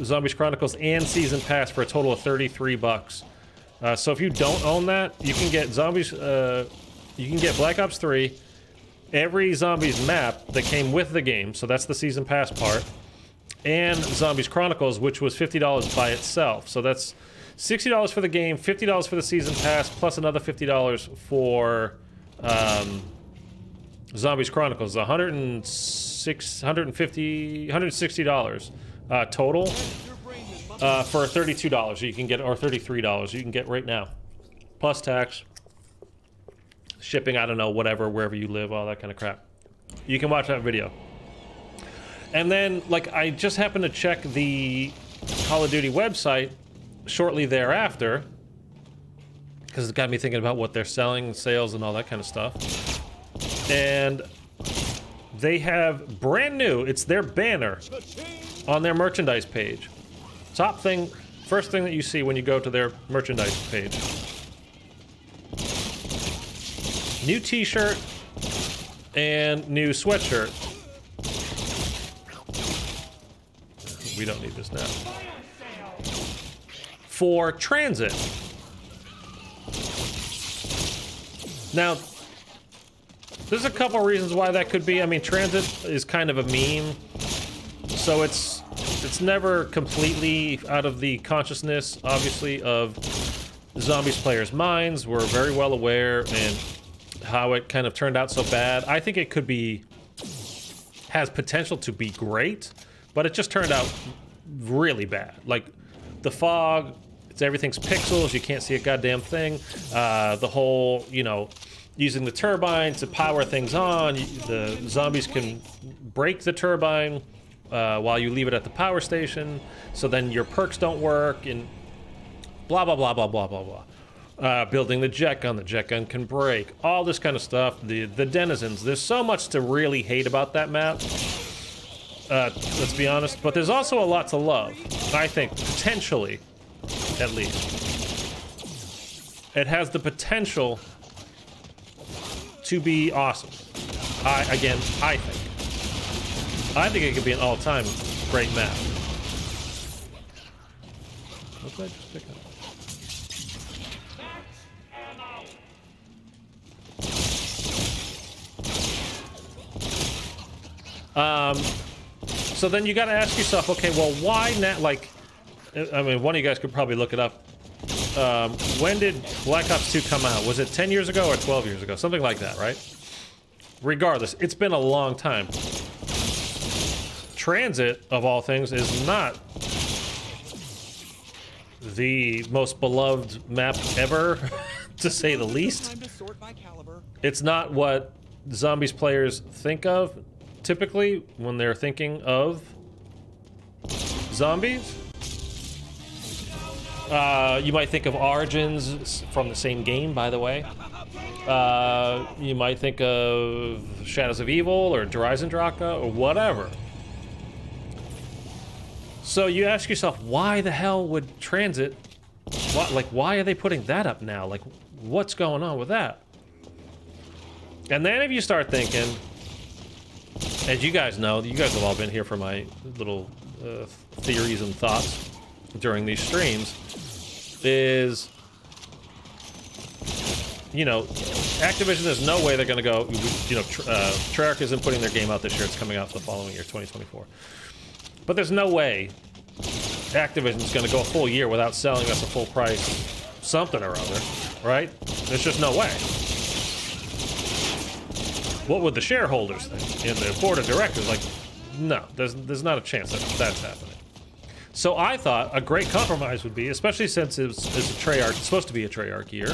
Zombies Chronicles and Season Pass for a total of $33. So if you don't own that, you can get Zombies. You can get Black Ops 3. Every Zombies map that came with the game, so that's the Season Pass part, and Zombies Chronicles, which was $50 by itself. So that's $60 for the game, $50 for the Season Pass, plus another $50 for Zombies Chronicles. $160 total. for $32. You can get, or $33. You can get right now, plus tax, shipping. I don't know, whatever, wherever you live, all that kind of crap. You can watch that video. And then, like, I just happened to check the Call of Duty website shortly thereafter, because it got me thinking about what they're selling, sales, and all that kind of stuff. And they have brand new, it's their banner on their merchandise page. Top thing, first thing that you see when you go to their merchandise page. New t-shirt and new sweatshirt. We don't need this now. For Transit. Now, there's a couple reasons why that could be. I mean, Transit is kind of a meme, so it's never completely out of the consciousness, obviously, of Zombies players' minds. We're very well aware and how it kind of turned out so bad. I think it could be, has potential to be great, but it just turned out really bad. Like, the fog, everything's pixels, you can't see a goddamn thing. The whole, you know, using the turbine to power things on, the zombies can break the turbine while you leave it at the power station, so then your perks don't work, and blah, blah, blah, blah, blah, blah, blah. Building the jet gun can break, all this kind of stuff. The denizens, there's so much to really hate about that map. Let's be honest, but there's also a lot to love, I think, potentially, at least. It has the potential to be awesome. I think it could be an all-time great map. What did I just pick up? So then you got to ask yourself, okay, well, why not? Like, I mean, one of you guys could probably look it up. When did Black Ops 2 come out? Was it 10 years ago or 12 years ago? Something like that, right? Regardless, it's been a long time. Transit, of all things, is not the most beloved map ever, to say the least. It's not what Zombies players think of, typically, when they're thinking of zombies. You might think of Origins from the same game, by the way. You might think of Shadows of Evil or Dreisendrache or whatever. So you ask yourself, why the hell would Transit, why are they putting that up now? Like, what's going on with that? And then if you start thinking, as you guys know, you guys have all been here for my little theories and thoughts during these streams, is, you know, Activision, there's no way they're going to go, you know, Treyarch isn't putting their game out this year, it's coming out the following year, 2024. But there's no way Activision's going to go a full year without selling us a full price something or other, right? There's just no way. What would the shareholders think in the board of directors? Like, no, there's not a chance that that's happening. So I thought a great compromise would be, especially since it's supposed to be a Treyarch year,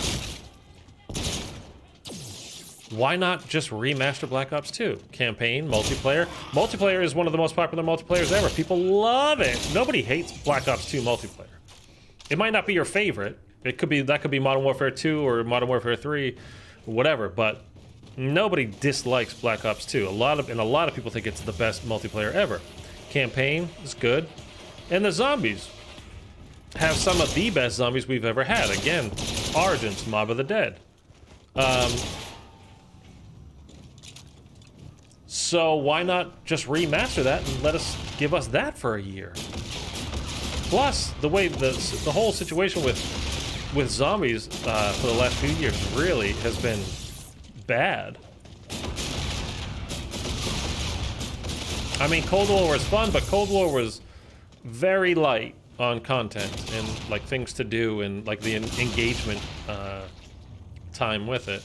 why not just remaster Black Ops 2? Campaign, multiplayer. Multiplayer is one of the most popular multiplayers ever. People love it. Nobody hates Black Ops 2 multiplayer. It might not be your favorite. That could be Modern Warfare 2 or Modern Warfare 3, whatever, but nobody dislikes Black Ops 2. A lot of people think it's the best multiplayer ever. Campaign is good. And the zombies have some of the best zombies we've ever had. Again, Origins, Mob of the Dead. So why not just remaster that and give us that for a year? Plus, the way the whole situation with zombies for the last few years really has been bad. I mean, Cold War was fun, but Cold War was very light on content and like things to do and like the engagement time with it.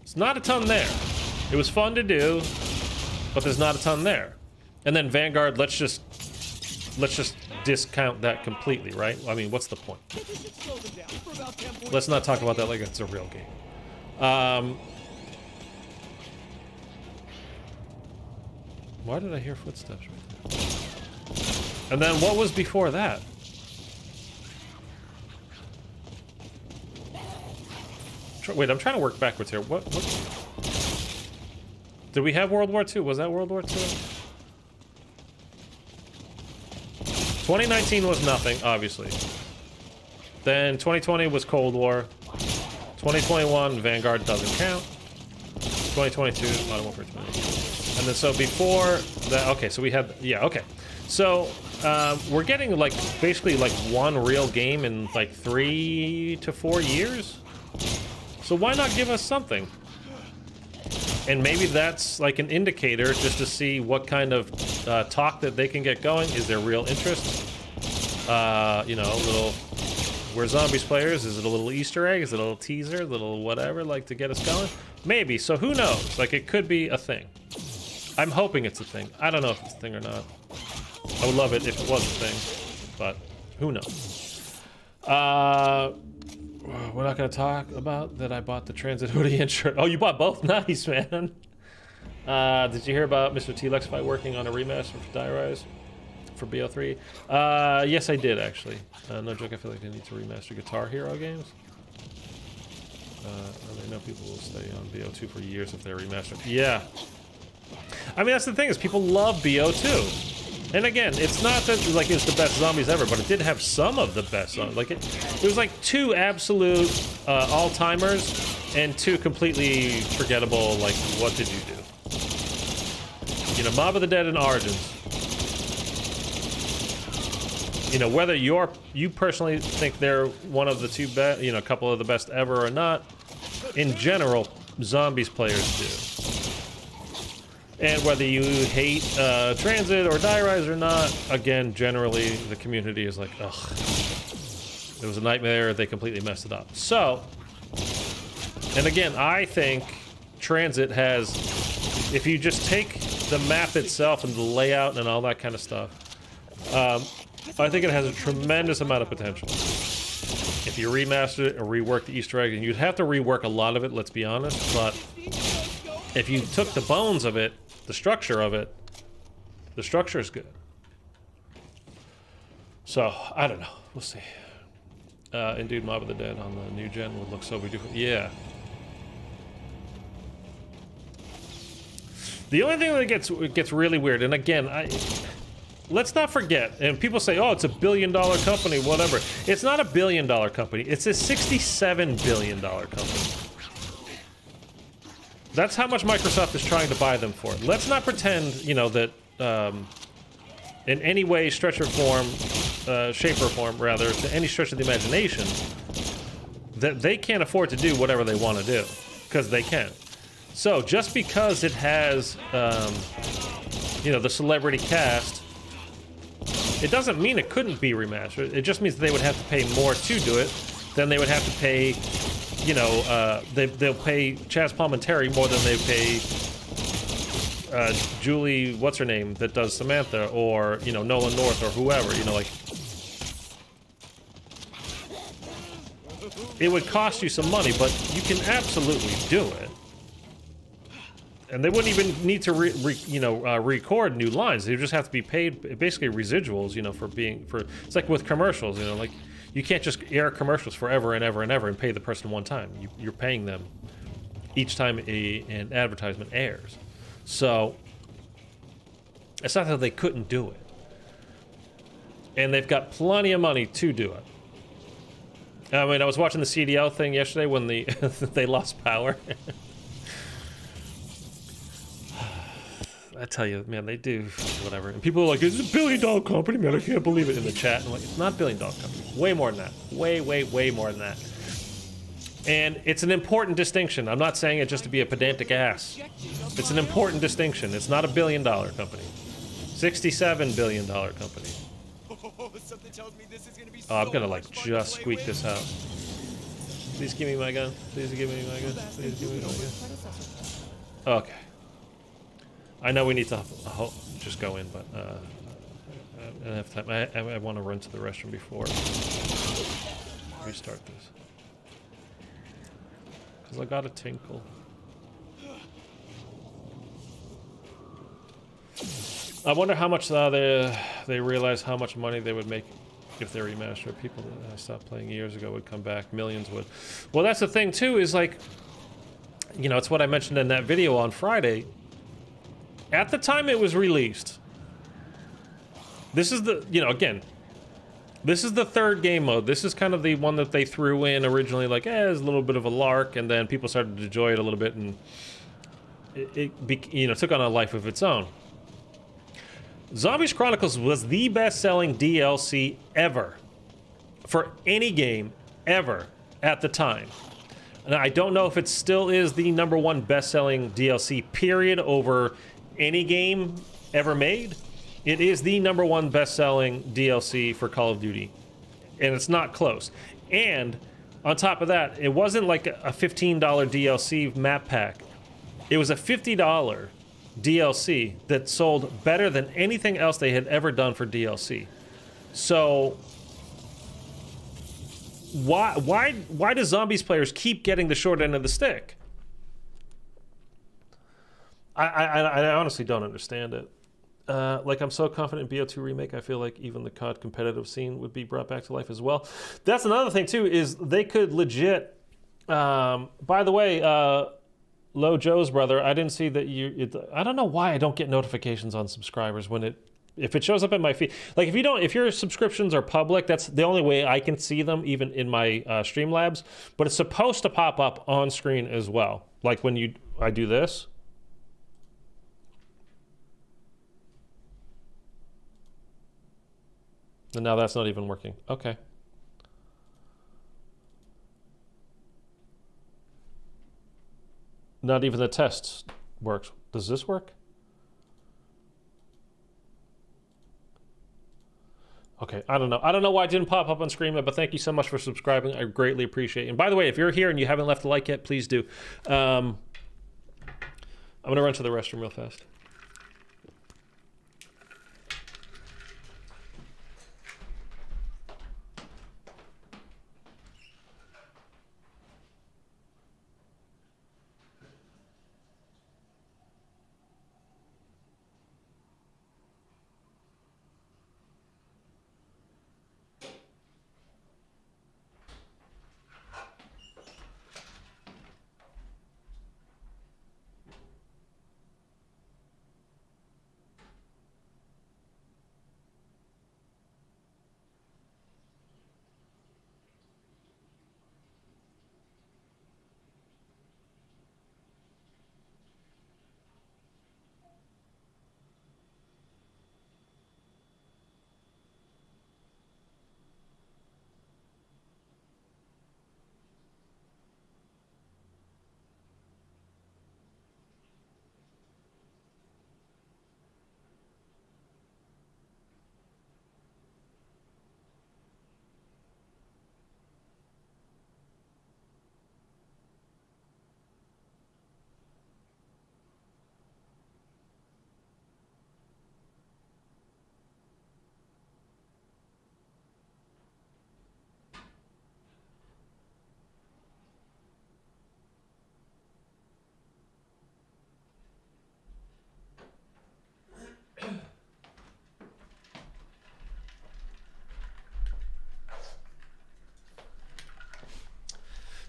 It's not a ton there. It was fun to do, but there's not a ton there. And then Vanguard, let's just let's just discount that completely, right? I mean, what's the point? Slow them down for about 10 points. Let's not talk about that like it's a real game. Why did I hear footsteps right there? And then what was before that? Wait, I'm trying to work backwards here. What? Did we have World War II? Was that World War II? 2019 was nothing, obviously. Then 2020 was Cold War. 2021, Vanguard doesn't count. 2022, Modern Warfare 20. And then so before that, okay, so we had, yeah, okay. So we're getting like basically like one real game in like 3 to 4 years. So why not give us something? And maybe that's like an indicator just to see what kind of talk that they can get going. Is there real interest? You know, a little, we're Zombies players. Is it a little Easter egg? Is it a little teaser? A little whatever, like to get us going? Maybe. So who knows? Like it could be a thing. I'm hoping it's a thing. I don't know if it's a thing or not. I would love it if it was a thing, but who knows? We're not going to talk about that I bought the Transit hoodie and shirt. Oh, you bought both? Nice, man. Did you hear about Mr. T-Lex fight working on a remaster for Die Rise for BO3? Yes, I did, actually. No joke, I feel like I need to remaster Guitar Hero games. I know people will stay on BO2 for years if they're remastered. Yeah. I mean, that's the thing, is people love BO2. And again, it's not that like it's the best zombies ever, but it did have some of the best zombies. Like it was like 2 absolute all-timers and 2 completely forgettable. Like, what did you do? You know, Mob of the Dead and Origins. You know, whether you personally think they're one of the 2 best, you know, a couple of the best ever or not, in general, Zombies players do. And whether you hate Transit or Die Rise or not, again, generally the community is like, ugh, it was a nightmare, they completely messed it up. So, and again, I think Transit has, if you just take the map itself and the layout and all that kind of stuff, I think it has a tremendous amount of potential. If you remaster it or rework the Easter egg, and you'd have to rework a lot of it, let's be honest, but if you took the bones of it, the structure of it, the structure is good. So, I don't know. We'll see. Indeed, Mob of the Dead on the new gen would look so beautiful. Yeah. The only thing that gets really weird, and again, let's not forget, and people say, oh, it's a $1 billion company, whatever. It's not a $1 billion company. It's a $67 billion company. That's how much Microsoft is trying to buy them for. Let's not pretend, you know, that in any way, stretch or form, shape or form, rather, to any stretch of the imagination, that they can't afford to do whatever they want to do, because they can. So just because it has, you know, the celebrity cast, it doesn't mean it couldn't be remastered. It just means they would have to pay more to do it than they would have to pay. You know, they'll pay Chaz Palminteri more than they pay Julie, what's her name, that does Samantha, or, you know, Nolan North, or whoever, you know, like... It would cost you some money, but you can absolutely do it. And they wouldn't even need to, record new lines. They just have to be paid, basically, residuals, you know, it's like with commercials, you know, like... You can't just air commercials forever and ever and ever and pay the person one time. You're paying them each time an advertisement airs. So, it's not that they couldn't do it. And they've got plenty of money to do it. I mean, I was watching the CDL thing yesterday when they lost power. I tell you, man, they do whatever. And people are like, it's a $1 billion company, man, I can't believe it, in the chat. And I'm like, it's not $1 billion company. Way more than that. Way, way, way more than that. And it's an important distinction. I'm not saying it just to be a pedantic ass. It's an important distinction. It's not a $1 billion company. $67 billion company. Oh, I'm gonna like just squeak this out. Please give me my gun. Please give me my gun. Please give me my gun. Okay. I know we need to just go in, but I don't have time. I want to run to the restroom before we start this. Because I got a tinkle. I wonder how much they realize how much money they would make if they remastered. People that stopped playing years ago would come back. Millions would. Well, that's the thing too. Is like, you know, it's what I mentioned in that video on Friday. At the time it was released, this is the, you know, again, this is the third game mode. This is kind of the one that they threw in originally, like, it's a little bit of a lark, and then people started to enjoy it a little bit, and you know, took on a life of its own. Zombies Chronicles was the best-selling DLC ever for any game ever at the time. And I don't know if it still is the #1 best-selling DLC period over any game ever made. It is the #1 best-selling DLC for Call of Duty, and it's not close. And on top of that, it wasn't like a $15 DLC map pack. It was a $50 DLC that sold better than anything else they had ever done for DLC. So why do Zombies players keep getting the short end of the stick? I honestly don't understand it. Like, I'm so confident in BO2 Remake, I feel like even the COD competitive scene would be brought back to life as well. That's another thing too, is they could legit, by the way, Low Joe's brother, I didn't see that I don't know why I don't get notifications on subscribers when if it shows up in my feed. Like, if your subscriptions are public, that's the only way I can see them, even in my Streamlabs. But it's supposed to pop up on screen as well. Like when I do this. And now that's not even working. Okay. Not even the test works. Does this work? Okay, I don't know. I don't know why it didn't pop up on screen, but thank you so much for subscribing. I greatly appreciate it. And by the way, if you're here and you haven't left a like yet, please do. I'm going to run to the restroom real fast.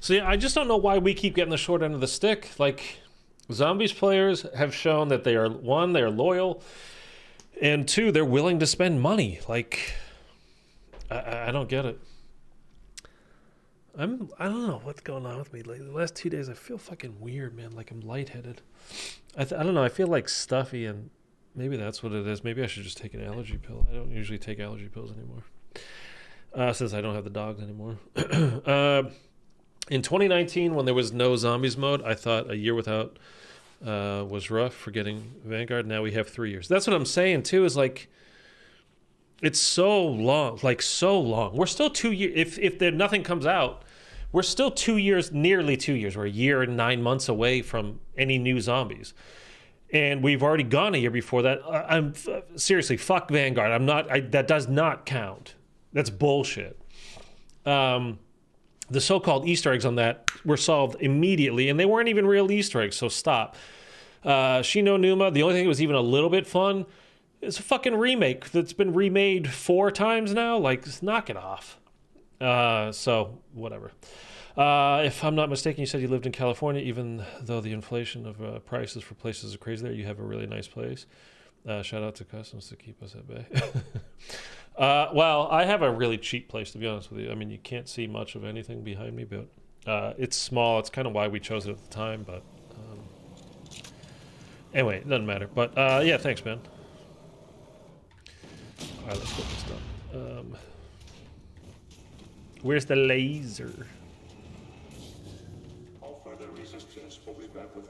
So yeah, I just don't know why we keep getting the short end of the stick. Like, Zombies players have shown that they are, one, they are loyal, and two, they're willing to spend money. Like, I don't get it. I don't know what's going on with me lately. The last 2 days I feel fucking weird, man. Like, I'm lightheaded. I don't know. I feel like stuffy, and maybe that's what it is. Maybe I should just take an allergy pill. I don't usually take allergy pills anymore, since I don't have the dogs anymore. In 2019, when there was no Zombies mode, I thought a year without was rough for getting Vanguard. Now we have 3 years. That's what I'm saying too, is like, it's so long, like so long. We're still 2 years. If nothing comes out, we're still 2 years, nearly 2 years. We're a year and 9 months away from any new Zombies. And we've already gone a year before that. Seriously, fuck Vanguard. That does not count. That's bullshit. The so-called Easter eggs on that were solved immediately, and they weren't even real Easter eggs, so stop. Shino Numa, the only thing that was even a little bit fun is a fucking remake that's been remade 4 times now. Like, just knock it off. So, whatever. If I'm not mistaken, you said you lived in California, even though the inflation of prices for places is crazy there, you have a really nice place. Shout out to Customs to keep us at bay. Well, I have a really cheap place, to be honest with you. I mean, you can't see much of anything behind me, but it's small. It's kind of why we chose it at the time, but anyway, it doesn't matter. But yeah, thanks, man. All right, let's get this done. Where's the laser? All further resistance will be met with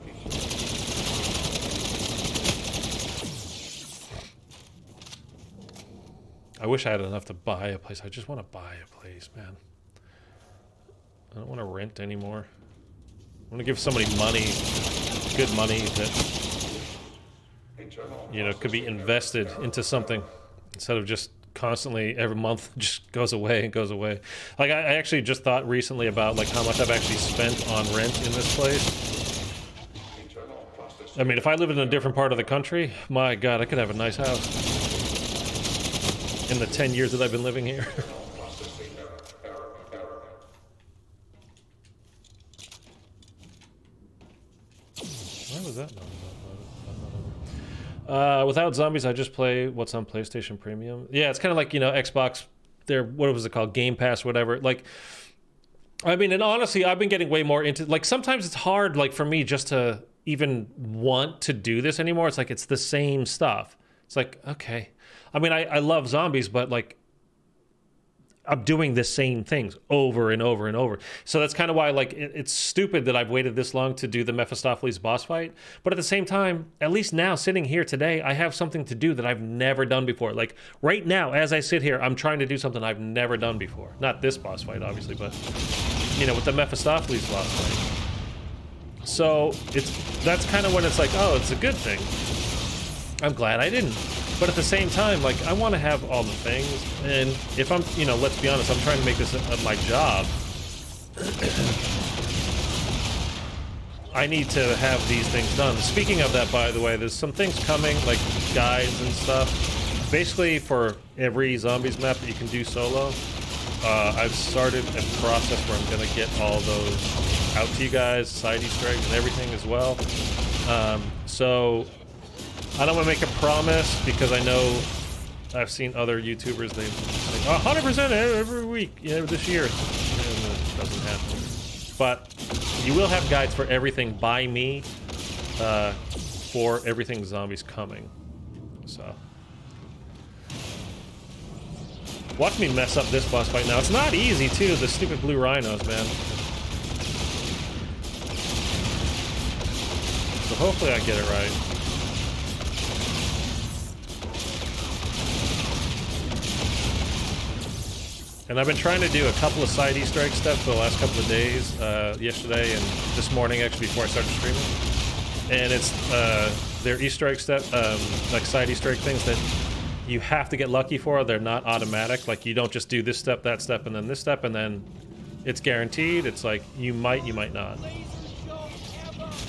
I wish I had enough to buy a place. I just want to buy a place, man. I don't want to rent anymore. I want to give somebody money, good money that, you know, could be invested into something instead of just constantly every month just goes away and goes away. Like I actually just thought recently about like how much I've actually spent on rent in this place. I mean, if I lived in a different part of the country, my God, I could have a nice house. In the 10 years that I've been living here. Why was that not? Without zombies, I just play what's on PlayStation Premium. Yeah, it's kind of like, you know, Xbox, their, what was it called? Game Pass, whatever. Like, I mean, and honestly, I've been getting way more into, like, sometimes it's hard, like, for me just to even want to do this anymore. It's like, it's the same stuff. It's like, okay. I mean, I love zombies, but like I'm doing the same things over and over and over. So that's kind of why like it's stupid that I've waited this long to do the Mephistopheles boss fight. But at the same time, at least now sitting here today, I have something to do that I've never done before. Like right now, as I sit here, I'm trying to do something I've never done before. Not this boss fight, obviously, but you know, with the Mephistopheles boss fight. So that's kind of when it's like, oh, it's a good thing. I'm glad I didn't. But at the same time, like, I want to have all the things. And if I'm, you know, let's be honest, I'm trying to make this my job. I need to have these things done. Speaking of that, by the way, there's some things coming, like guides and stuff. Basically, for every zombies map that you can do solo, I've started a process where I'm going to get all those out to you guys, side Easter eggs and everything as well. So I don't want to make a promise because I know I've seen other YouTubers, they say 100% every week, this year. And it doesn't happen. But you will have guides for everything by me for everything zombies coming. So watch me mess up this boss fight now. It's not easy too, the stupid blue rhinos, man. So hopefully I get it right. And I've been trying to do a couple of side Easter egg stuff for the last couple of days, yesterday and this morning actually before I started streaming. And it's they're Easter egg stuff, like side Easter egg things that you have to get lucky for. They're not automatic. Like you don't just do this step, that step, and then this step, and then it's guaranteed. It's like you might not.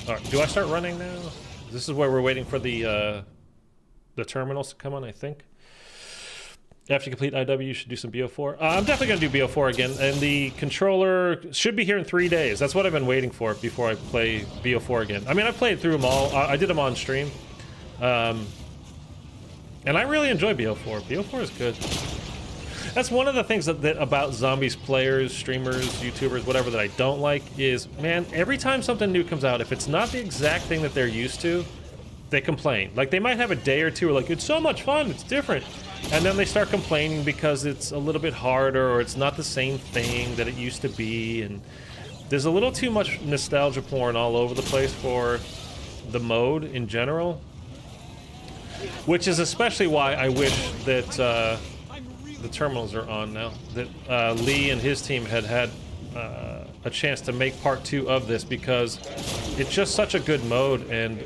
All right, do I start running now? This is where we're waiting for the terminals to come on, I think. After you complete IW, you should do some BO4. I'm definitely going to do BO4 again, and the controller should be here in 3 days. That's what I've been waiting for before I play BO4 again. I mean, I played through them all. I did them on stream. And I really enjoy BO4. BO4 is good. That's one of the things that about zombies players, streamers, YouTubers, whatever, that I don't like is, man, every time something new comes out, if it's not the exact thing that they're used to, they complain. Like, they might have a day or two where, like, it's so much fun, it's different. And then they start complaining because it's a little bit harder or it's not the same thing that it used to be. And there's a little too much nostalgia porn all over the place for the mode in general. Which is especially why I wish that the terminals are on now. That Lee and his team had a chance to make part 2 of this because it's just such a good mode. And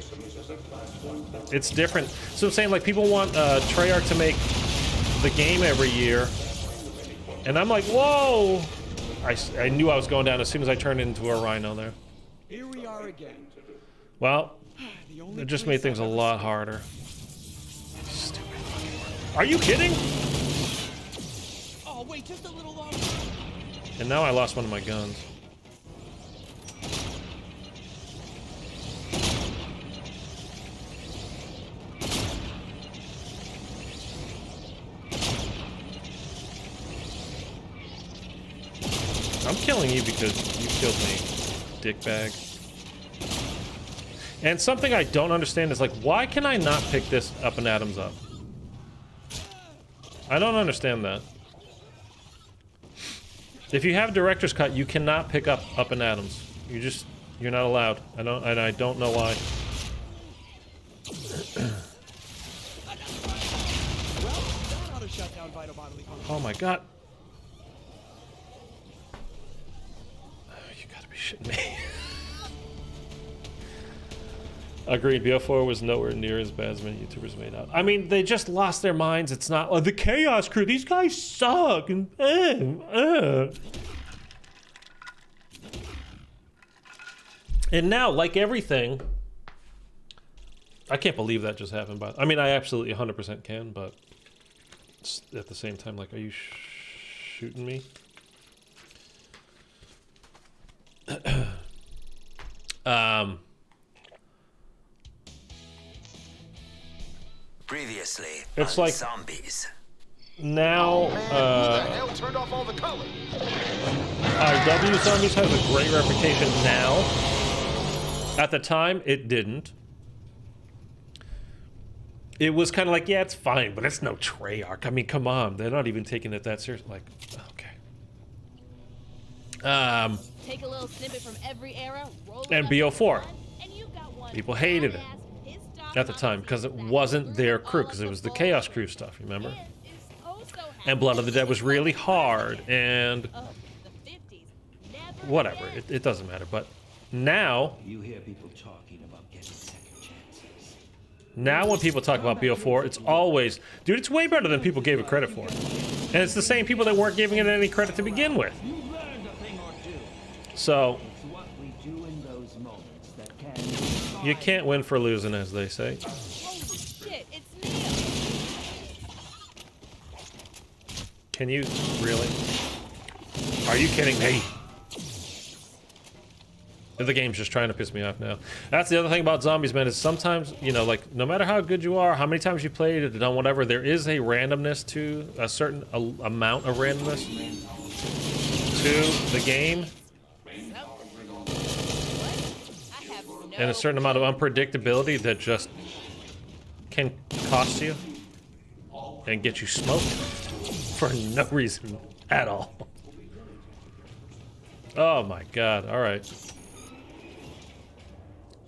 It's different. So I'm saying, like, people want Treyarch to make the game every year. And I'm like, whoa! I knew I was going down as soon as I turned into a rhino there. Here we are again. Well, it just made things a lot harder. Stupid fucking word. Are you kidding? Oh, wait, just a little longer. And now I lost one of my guns. I'm killing you because you killed me, dickbag. And something I don't understand is, like, why can I not pick this up and Adams up? I don't understand that. If you have director's cut, you cannot pick up and Adams. You're not allowed. I don't know why. Oh my god. You gotta be shitting me. Agreed, BO4 was nowhere near as bad as many YouTubers made out. I mean, they just lost their minds. It's not, oh, the Chaos Crew, these guys suck. And now, like everything, I can't believe that just happened. But I mean, I absolutely 100% can, but at the same time, like, are you shooting me? Previously, it's like zombies. Now, Who the hell turned off all the color? W Zombies has a great reputation now. At the time, it didn't. It was kind of like, yeah, it's fine, but it's no Treyarch. I mean, come on, they're not even taking it that seriously. Like, okay. Take a little snippet from every era, roll and it BO4. up and you've got one People hated it badass at the time because it wasn't their crew, because it was the Chaos Crew stuff, remember? And Blood of the Dead was really hard, and whatever, it doesn't matter. But now, You hear people talking about getting second chances. now when people talk about BO4, it's always, dude, it's way better than people gave it credit for. And it's the same people that weren't giving it any credit to begin with. You learned a thing or two. So, It's what we do in those moments that can. you can't win for losing, as they say. Holy shit, it's Neo. Can you really? Are you kidding me? The game's just trying to piss me off now. That's the other thing about zombies, man, is sometimes, you know, like, no matter how good you are, how many times you played it, done whatever, there is a randomness to, a certain amount of randomness to the game. And a certain amount of unpredictability that just can cost you and get you smoked for no reason at all. Oh my god, alright.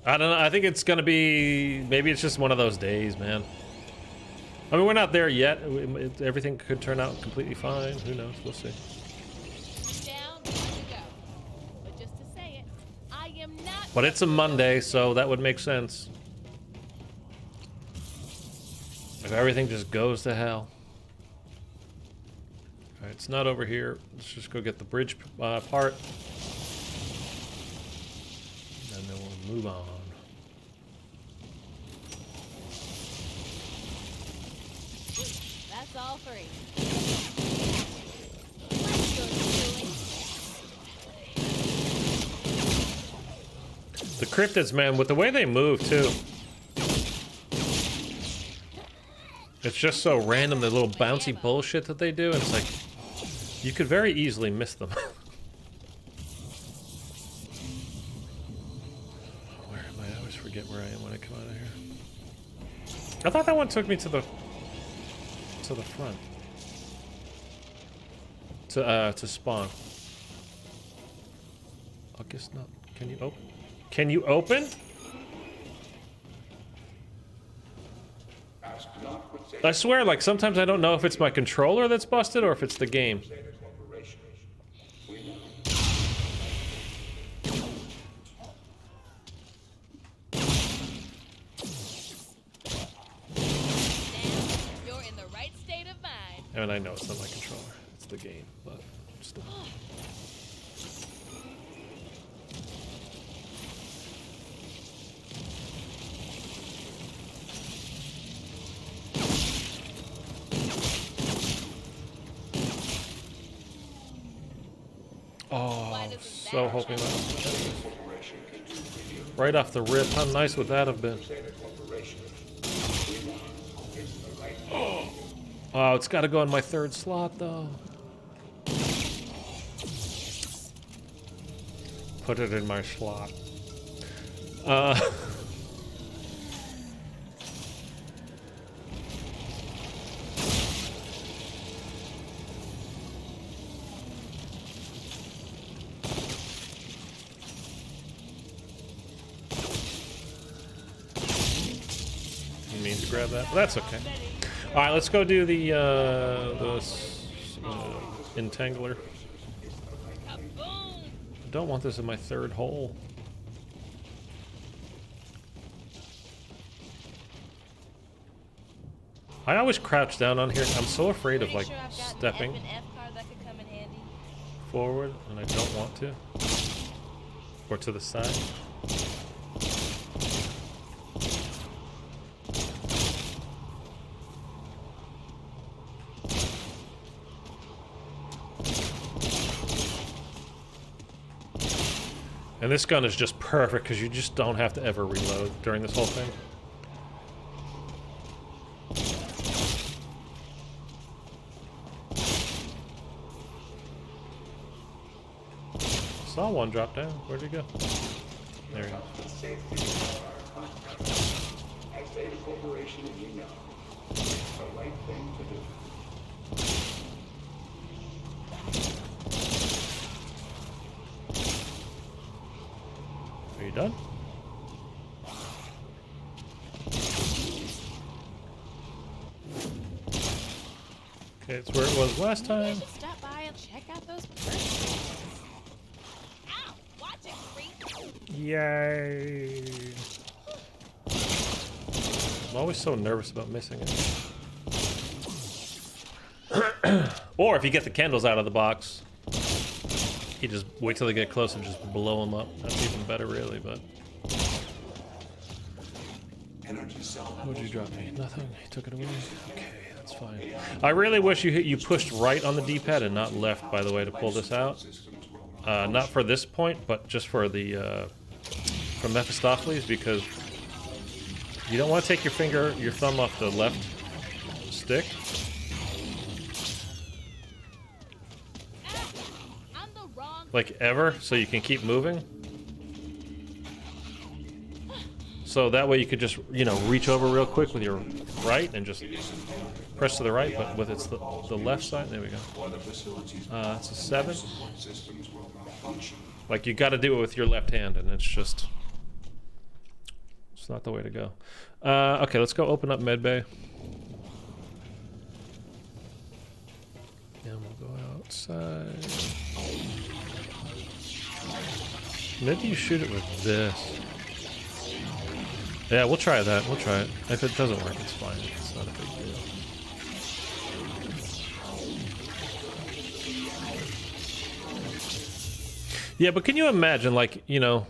I don't know, I think it's gonna be, maybe it's just one of those days, man. I mean, we're not there yet. Everything could turn out completely fine. Who knows? We'll see. Down, to go. But just to say it, I am not. But it's a Monday, so that would make sense. If everything just goes to hell. Alright, it's not over here. Let's just go get the bridge part. And then we'll move on. That's all three. The cryptids, man, with the way they move, too. It's just so random, the little bouncy bullshit that they do, and it's like, you could very easily miss them. Where am I? I always forget where I am when I come out of here. I thought that one took me to the front. To spawn. I guess not. Can you open? Can you open? I swear, like, sometimes I don't know if it's my controller that's busted or if it's the game. I mean, I know it's not my controller. It's the game, but still. Oh, so hoping that. Right off the rip, how nice would that have been? Oh, it's got to go in my third slot, though. Put it in my slot. You mean to grab that? Well, that's okay. All right, let's go do the entangler. I don't want this in my third hole. I always crouch down on here. I'm so afraid of like stepping forward, and I don't want to. Or to the side. And this gun is just perfect because you just don't have to ever reload during this whole thing. Saw one drop down. Where'd he go? There he goes. Are you done? Okay, it's where it was last time. Stop by and check out those purses. Ow! Watch it, creep. Yay! I'm always so nervous about missing it. Or if you get the candles out of the box, you just wait till they get close and just blow them up. That's even better, really, but... What'd you drop me? Nothing. He took it away. Okay, that's fine. I really wish you pushed right on the D-pad and not left, by the way, to pull this out. Not for this point, but just for the... for Mephistopheles, because you don't want to take your thumb off the left stick. Like ever, so you can keep moving. So that way you could just, you know, reach over real quick with your right and just press to the right, but with it's the left side. There we go. It's a 7. Like you got to do it with your left hand, and it's not the way to go. Okay, let's go open up medbay. And we'll go outside. Maybe you shoot it with this. Yeah, we'll try that. We'll try it. If it doesn't work, it's fine. It's not a big deal. Yeah, but can you imagine, like, you know,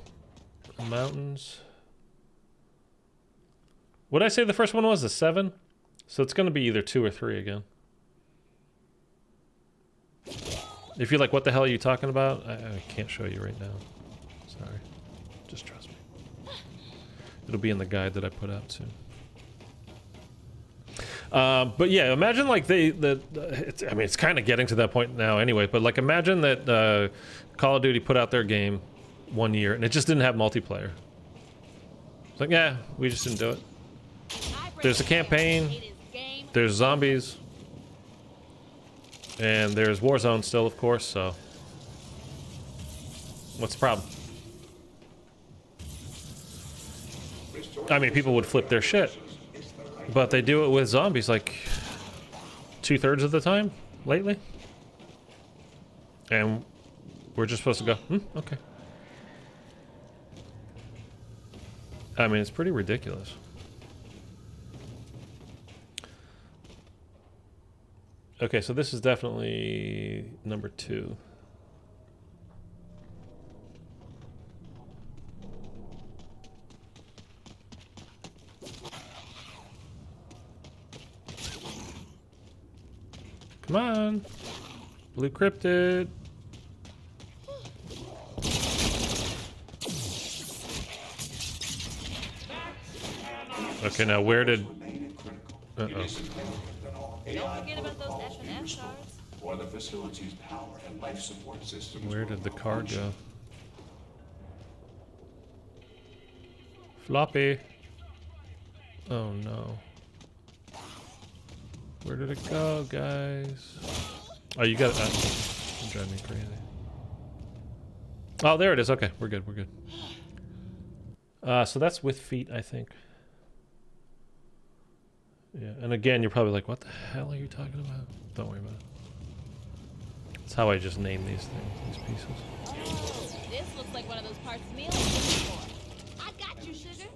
mountains? What did I say the first one was? A 7? So it's going to be either 2 or 3 again. If you're like, what the hell are you talking about? I can't show you right now. Sorry. Just trust me. It'll be in the guide that I put out soon. But yeah, imagine like I mean, it's kind of getting to that point now anyway, but like imagine that Call of Duty put out their game one year and it just didn't have multiplayer. It's like, yeah, we just didn't do it. There's a campaign, there's zombies, and there's Warzone still, of course, so what's the problem? I mean, people would flip their shit, but they do it with zombies like 2/3 of the time lately, and we're just supposed to go, okay. I mean, it's pretty ridiculous. Okay, so this is definitely number 2. Come on. Blue cryptid. Okay, now where did... Uh-oh. Don't forget about those F&F cards. Or the facility's power and life support systems. Where did the card go? Floppy. Oh no. Where did it go, guys? Oh, you got it. You're driving me crazy. Oh, there it is. Okay, we're good. We're good. So that's with feet, I think. Yeah, and again, you're probably like, what the hell are you talking about? Don't worry about it. That's how I just name these things, these pieces. Oh, this looks like one of those parts Neil was looking for. I got you, sugar.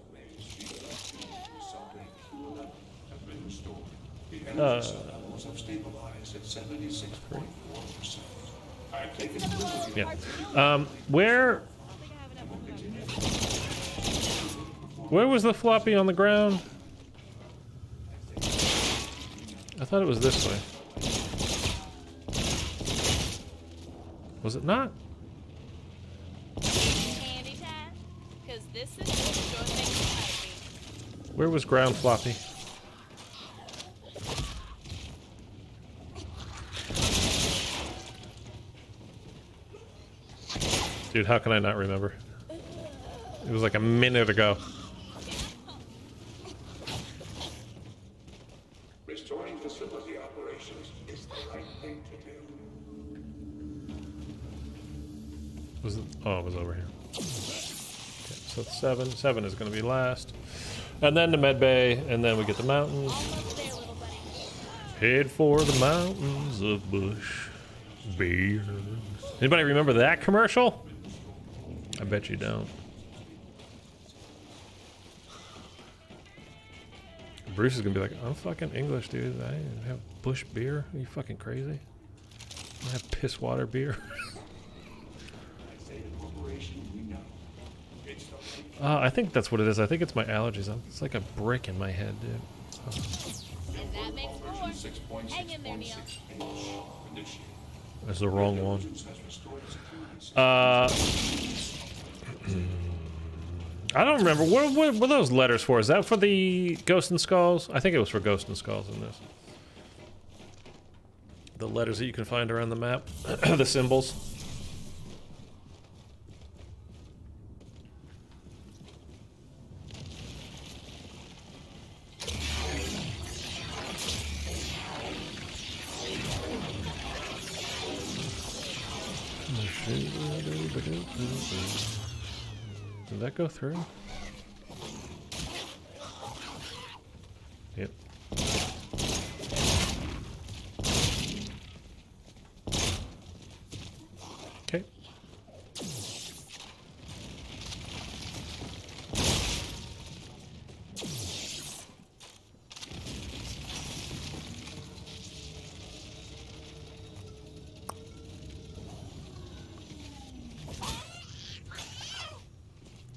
Have stabilized at 76.4%. I take it. Yeah. Where was the floppy on the ground? I thought it was this way. Was it not? Handy time, because this is your thing. Where was ground floppy? Dude, how can I not remember? It was like a minute ago. Restoring facility operations is the right thing to do. Was it? Oh, it was over here. Okay, so it's 7. 7 is going to be last. And then the med bay, and then we get the mountains. Head for the mountains of Bush Beer. Anybody remember that commercial? I bet you don't. Bruce is gonna be like, I'm fucking English, dude. I have Bush beer. Are you fucking crazy? I have piss water beer. I think that's what it is. I think it's my allergies. It's like a brick in my head, dude. Oh. And that makes 4. Hang in there, Neil. That's the wrong one. I don't remember. What were those letters for? Is that for the Ghost and Skulls? I think it was for Ghost and Skulls in this. The letters that you can find around the map. The symbols. Did that go through? Yep. Okay.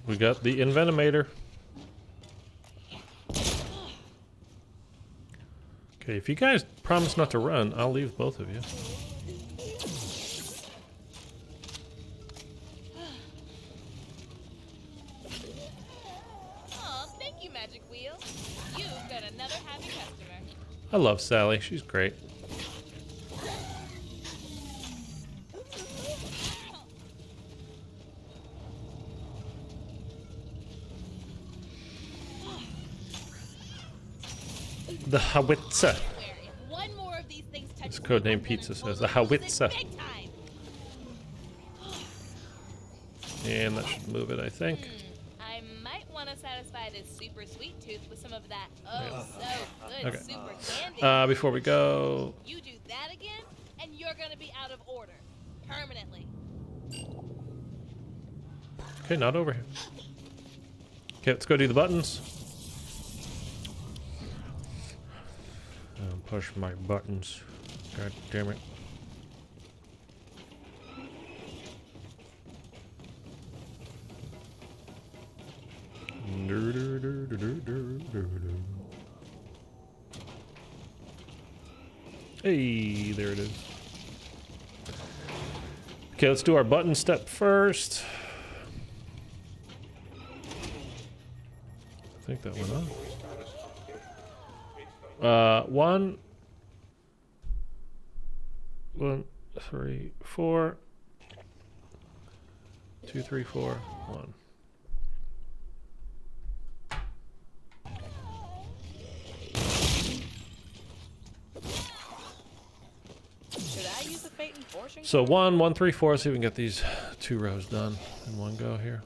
We got the Envenomator. Okay, if you guys promise not to run, I'll leave both of you. Aw, thank you, Magic Wheel. You've got another happy customer. I love Sally. She's great. The howitzer. One more of these things touches This codename Pizza says the howitzer. And that should move it, I think. I might want to satisfy this super sweet tooth with some of that so good Okay. super candy. Before we go, You do that again, and you're gonna be out of order. Permanently. okay, not over here. Okay, let's go do the buttons. Push my buttons. God damn it. Hey, there it is. Okay, let's do our button step first. I think that went on. 1, 3, 4. 2, 3, 4, 1. So 1, 1, 3, 4. See if we can get these 2 rows done in one go here.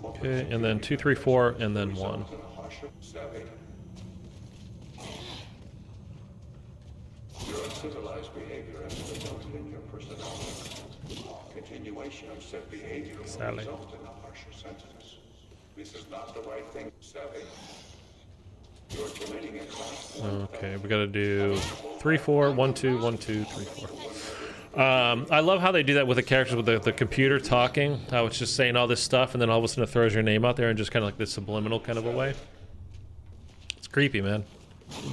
Okay, and then 2, 3, 4, and then 1. Your uncivilized behavior has resulted in your personality. Continuation of said behavior will result in a harsher sentence. This is not the right thing, Savvy. You're committing a class. Okay, we gotta do 3, 4, 1, 2, 1, 2, 3, 4. I love how they do that with the characters with the computer talking, how it's just saying all this stuff and then all of a sudden it throws your name out there in just kind of like this subliminal kind of a way. It's creepy, man.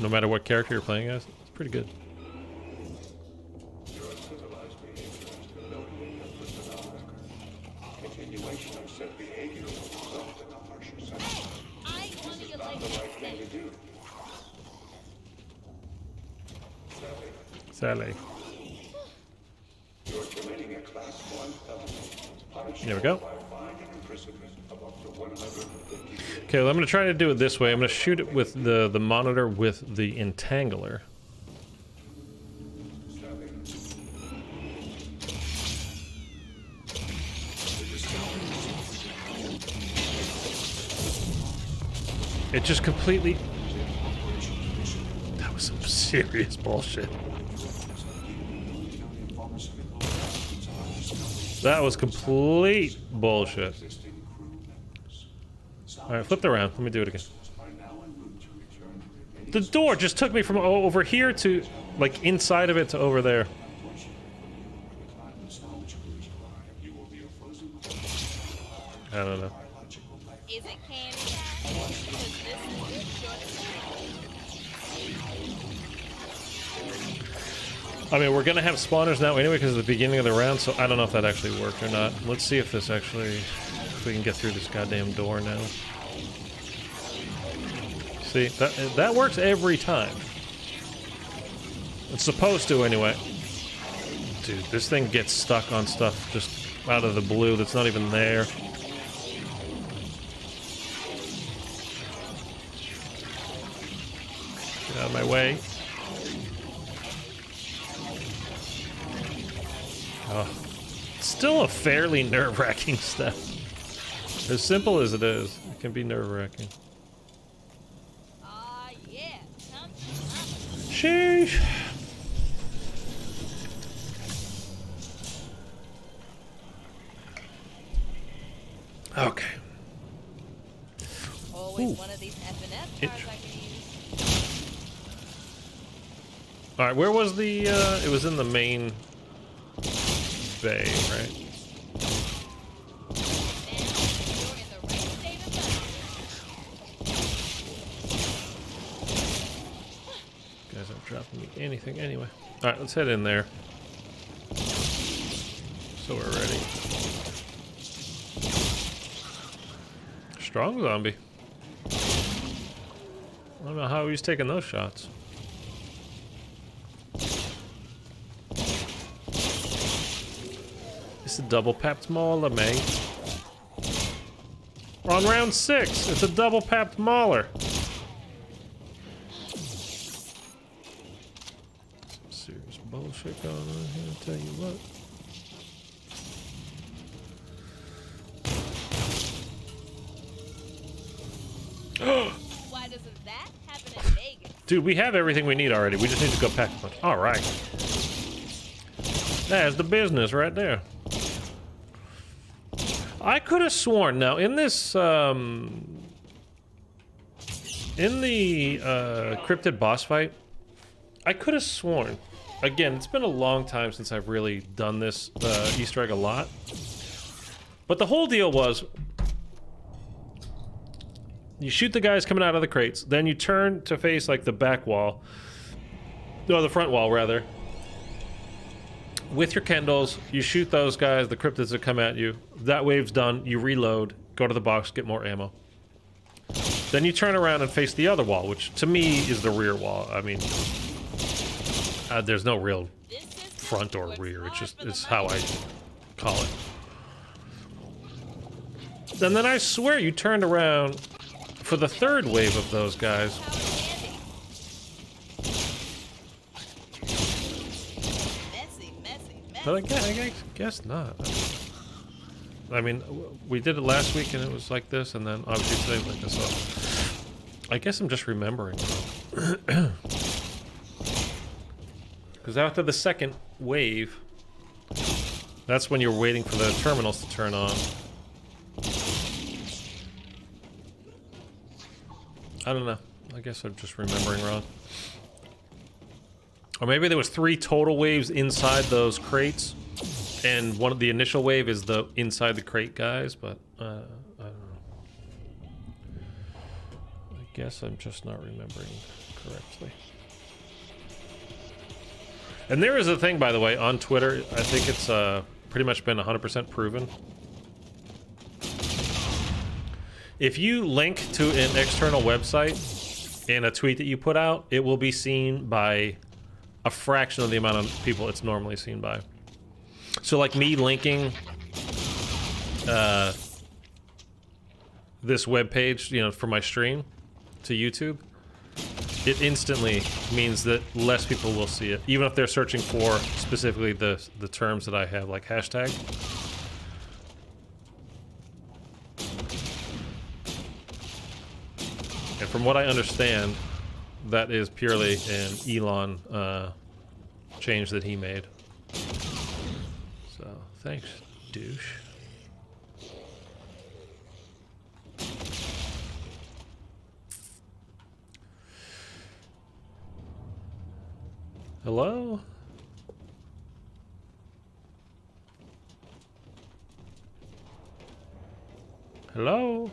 No matter what character you're playing as, it's pretty good. Sally. There we go. Okay, well, I'm going to try to do it this way. I'm going to shoot it with the monitor with the entangler. It just completely... That was some serious bullshit. That was complete bullshit. Alright, flip it around. Let me do it again. The door just took me from over here to, like, inside of it to over there. I don't know. Is it candy time? Because this is short. I mean, we're gonna have spawners now anyway because of the beginning of the round, so I don't know if that actually worked or not. Let's see if this actually, if we can get through this goddamn door now. See, that works every time. It's supposed to anyway. Dude, this thing gets stuck on stuff just out of the blue that's not even there. Get out of my way. Oh, still a fairly nerve-wracking step. As simple as it is, it can be nerve-wracking. Yeah. Sheesh. Okay. Always one of these F&F cards I can use. All right, where was the? It was in the main bay, right? Guys aren't dropping me anything anyway. All right, let's head in there. So we're ready. Strong zombie. I don't know how he's taking those shots. It's a double papped mauler, mate. We're on round 6. It's a double papped mauler. Some serious bullshit going on here, I'll tell you what. Why doesn't that happen in Vegas? Dude, we have everything we need already. We just need to go pack a bunch. All right. There's the business right there. I could have sworn now in this in the cryptid boss fight, I could have sworn. Again, it's been a long time since I've really done this Easter egg a lot. But the whole deal was, you shoot the guys coming out of the crates, then you turn to face like the back wall, no, the front wall rather. With your Kendalls, you shoot those guys, the cryptids that come at you. That wave's done, you reload, go to the box, get more ammo. Then you turn around and face the other wall, which to me is the rear wall. I mean, there's no real front or rear. It's how I call it. And then I swear you turned around for the third wave of those guys. But I guess not. I mean, we did it last week and it was like this, and then obviously today like this. So I guess I'm just remembering. Because after the second wave, that's when you're waiting for the terminals to turn on. I don't know. I guess I'm just remembering wrong. Or maybe there was 3 total waves inside those crates, and one of the initial wave is the inside the crate guys, but I don't know. I guess I'm just not remembering correctly. And there is a thing, by the way, on Twitter, I think it's pretty much been 100% proven. If you link to an external website in a tweet that you put out, it will be seen by a fraction of the amount of people it's normally seen by. So like me linking this web page, you know, for my stream to YouTube, it instantly means that less people will see it, even if they're searching for specifically the terms that I have, like hashtag. And from what I understand, that is purely an Elon change that he made. So, thanks, douche. Hello? Hello?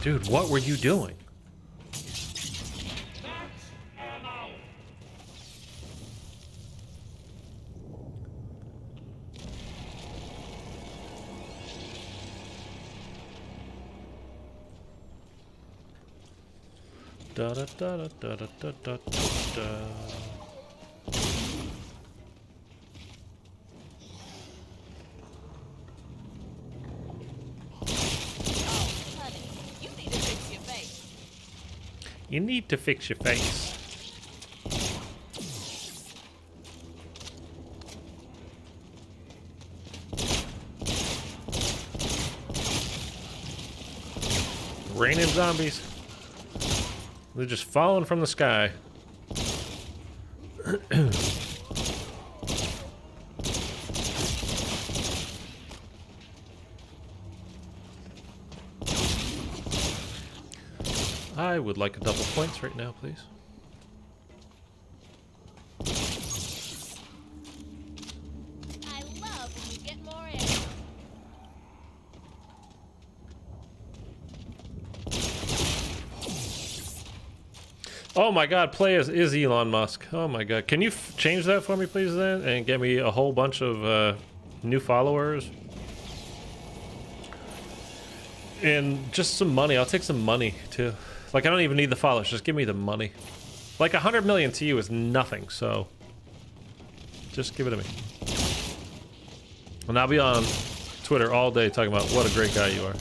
Dude, what were you doing? Da da da da da da da da da. You need to fix your face. Raining zombies. They're just falling from the sky. I would like a double points right now, please. I love when you get more ammo. Oh my god, play as is Elon Musk. Oh my god. Can you change that for me, please, then? And get me a whole bunch of new followers? And just some money. I'll take some money, too. Like, I don't even need the followers. Just give me the money. Like, 100 million to you is nothing, so... just give it to me. And I'll be on Twitter all day talking about what a great guy you are.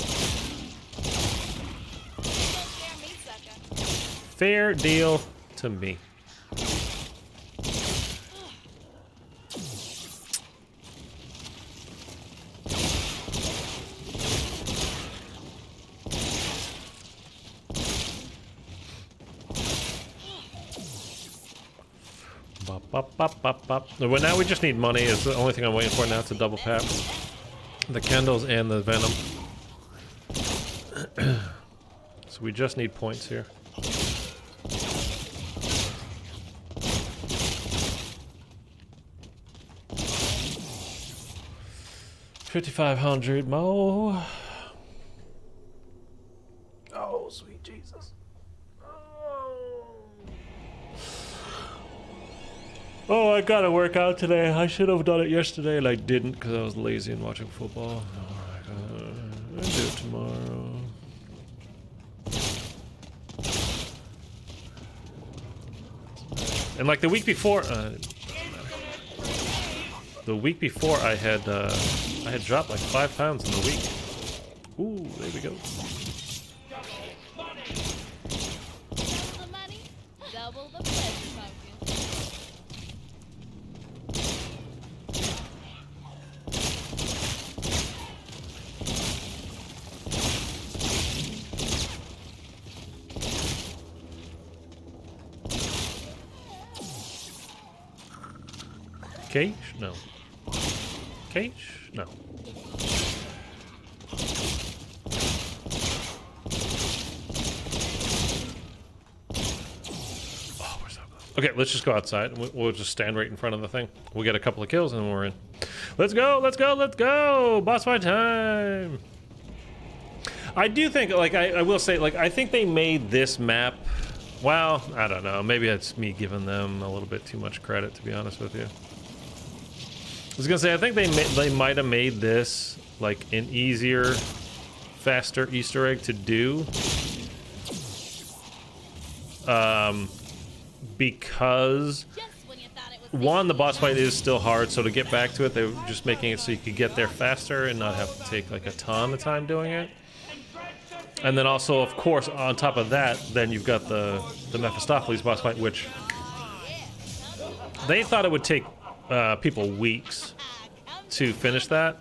Fair deal to me. Bop, bop, bop, bop. Well, now we just need money. It's the only thing I'm waiting for now to double tap. The candles and the venom. So we just need points here. $5,500 more. Oh, sweet Jesus. Oh, I gotta work out today. I should have done it yesterday and I didn't because I was lazy and watching football. I'll do it tomorrow. And like the week before, I had dropped like 5 pounds in the week. Ooh, there we go. Double the money, double the pleasure, pumpkin. Cage? No. Cage? No. Oh, we're so close. Okay, let's just go outside. We'll just stand right in front of the thing. We'll get a couple of kills and we're in. Let's go, let's go, let's go! Boss fight time! I do think, like, I will say, like, I think they made this map... Well, I don't know. Maybe it's me giving them a little bit too much credit, to be honest with you. I was gonna say, I think they might have made this like an easier, faster Easter egg to do, because one, the boss fight is still hard, so to get back to it, they were just making it so you could get there faster and not have to take like a ton of time doing it. And then also, of course, on top of that, then you've got the Mephistopheles boss fight, which they thought it would take people weeks to finish that.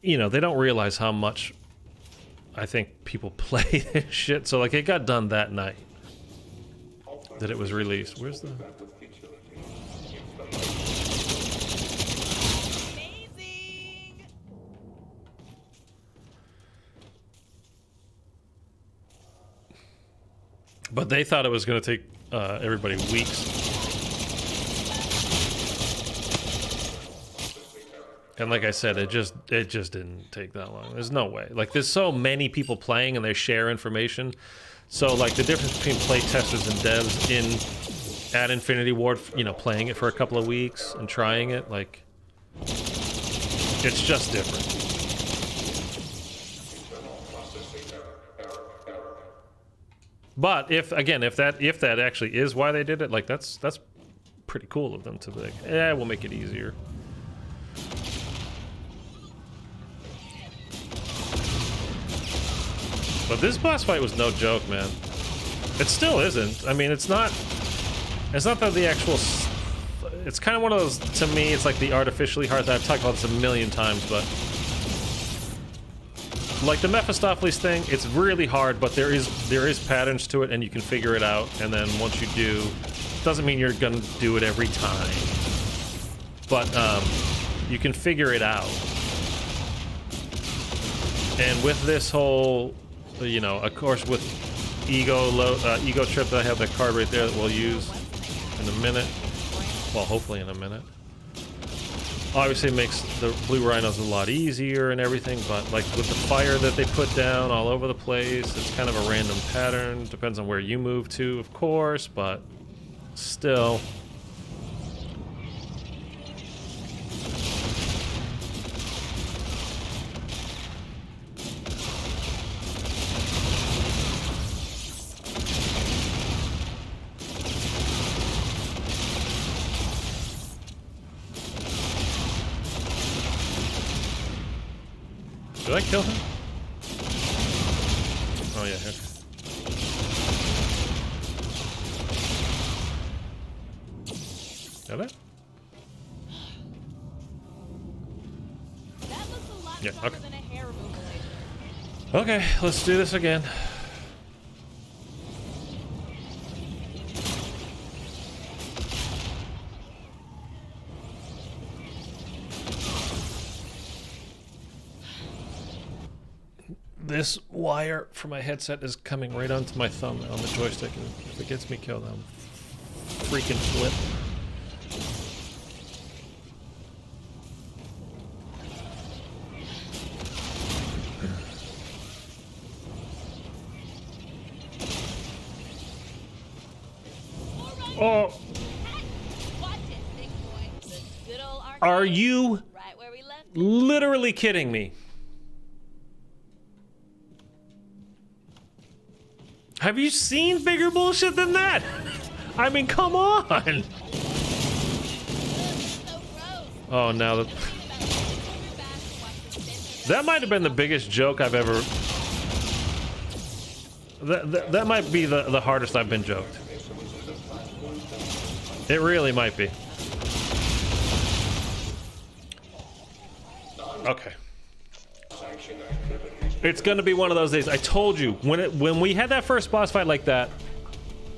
You know, they don't realize how much I think people play this shit. So like, it got done that night that it was released. Where's the... Amazing! But they thought it was going to take everybody weeks. And like I said, it just didn't take that long. There's no way. Like, there's so many people playing and they share information. So like, the difference between play testers and devs at Infinity Ward, you know, playing it for a couple of weeks and trying it, like, it's just different. But if that actually is why they did it, like, that's pretty cool of them to be like, we'll make it easier. But this boss fight was no joke, man. It still isn't. I mean, it's not that the actual... It's kind of one of those, to me, it's like the artificially hard. I've talked about this a million times, but... Like the Mephistopheles thing, it's really hard, but there is patterns to it, and you can figure it out. And then once you do, doesn't mean you're gonna do it every time. But you can figure it out. And with this whole... You know, of course, with Ego Trip, I have that card right there that we'll use in a minute. Well, hopefully in a minute. Obviously, it makes the Blue Rhinos a lot easier and everything, but like with the fire that they put down all over the place, it's kind of a random pattern. Depends on where you move to, of course, but still. Did I kill him? Oh yeah, okay. Did I? That looks a lot Yeah, tougher okay. than a hair removal laser. Okay, let's do this again. This wire for my headset is coming right onto my thumb on the joystick, and if it gets me killed, I'm freaking flip. Oh. Watch it, big boy. The good old arcade. Are you Right where we left it. literally kidding me? Have you seen bigger bullshit than that? I mean, come on. So gross. Oh, now that... That might have been the biggest joke I've ever... That might be the hardest I've been joked. It really might be. Okay. It's gonna be one of those days. I told you when we had that first boss fight like that,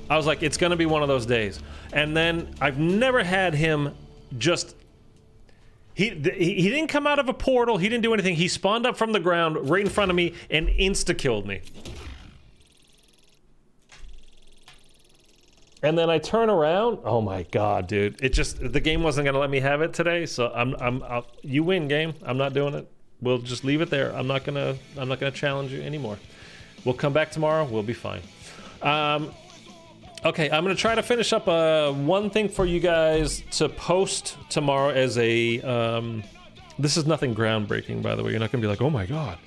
I was like, it's gonna be one of those days. And then I've never had him just. He didn't come out of a portal. He didn't do anything. He spawned up from the ground right in front of me and insta killed me. And then I turn around. Oh my god, dude! The game wasn't gonna let me have it today. So you win, game. I'm not doing it. We'll just leave it there. I'm not gonna challenge you anymore. We'll come back tomorrow. We'll be fine. Okay, I'm gonna try to finish up one thing for you guys to post tomorrow as a. This is nothing groundbreaking, by the way. You're not gonna be like, oh my god.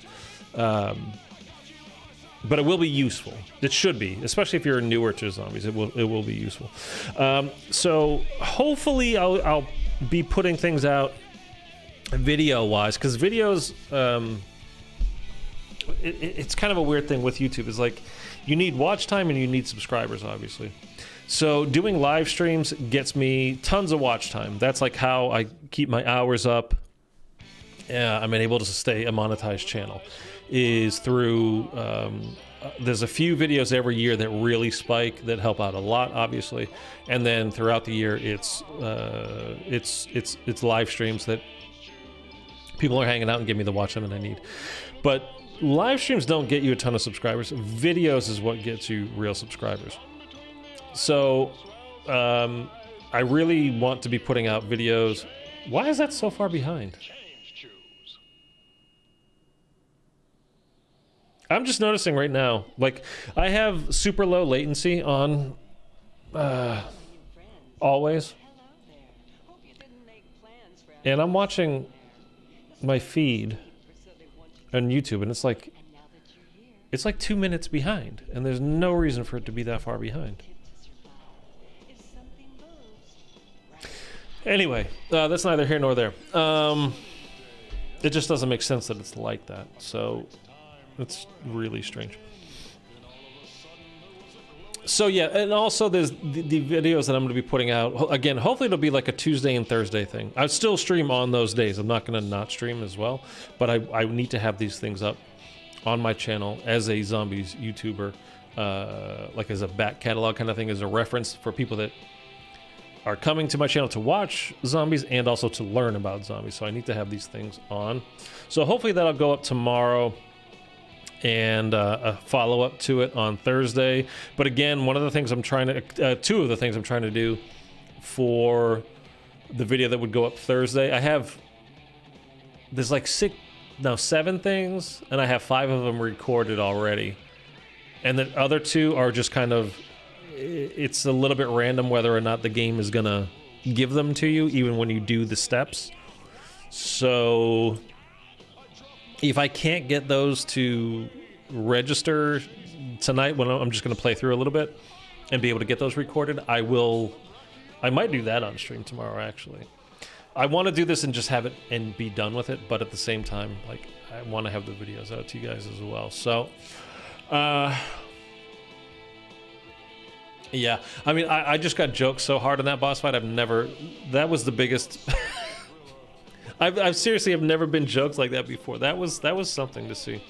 But it will be useful. It should be, especially if you're newer to zombies. It will be useful. So hopefully I'll be putting things out video-wise, because videos, it's kind of a weird thing with YouTube. It's like you need watch time and you need subscribers, obviously. So doing live streams gets me tons of watch time. That's like how I keep my hours up. I'm able to stay a monetized channel. Is through there's a few videos every year that really spike that help out a lot, obviously, and then throughout the year it's live streams that people are hanging out and give me the watch time that I need. But live streams don't get you a ton of subscribers. Videos is what gets you real subscribers. So I really want to be putting out videos. Why is that so far behind? I'm just noticing right now, like, I have super low latency on always. And I'm watching my feed on YouTube, and it's like 2 minutes behind, and there's no reason for it to be that far behind. Anyway, that's neither here nor there. It just doesn't make sense that it's like that, so it's really strange. So yeah, and also there's the videos that I'm going to be putting out. Again, hopefully it'll be like a Tuesday and Thursday thing. I still stream on those days. I'm not going to not stream as well, but I need to have these things up on my channel as a zombies YouTuber, like as a back catalog kind of thing, as a reference for people that are coming to my channel to watch zombies and also to learn about zombies. So I need to have these things on. So hopefully that'll go up tomorrow, and a follow-up to it on Thursday. But again, one of the things I'm trying to two of the things I'm trying to do for the video that would go up Thursday, there's like 7 things, and I have 5 of them recorded already, and the other 2 are just kind of, it's a little bit random whether or not the game is gonna give them to you even when you do the steps. So if I can't get those to register tonight, when I'm just going to play through a little bit and be able to get those recorded, I might do that on stream tomorrow, actually. I want to do this and just have it and be done with it, but at the same time, like, I want to have the videos out to you guys as well. So, yeah, I mean, I just got joked so hard in that boss fight. That was the biggest... I've seriously have never been joked like that before. That was something to see.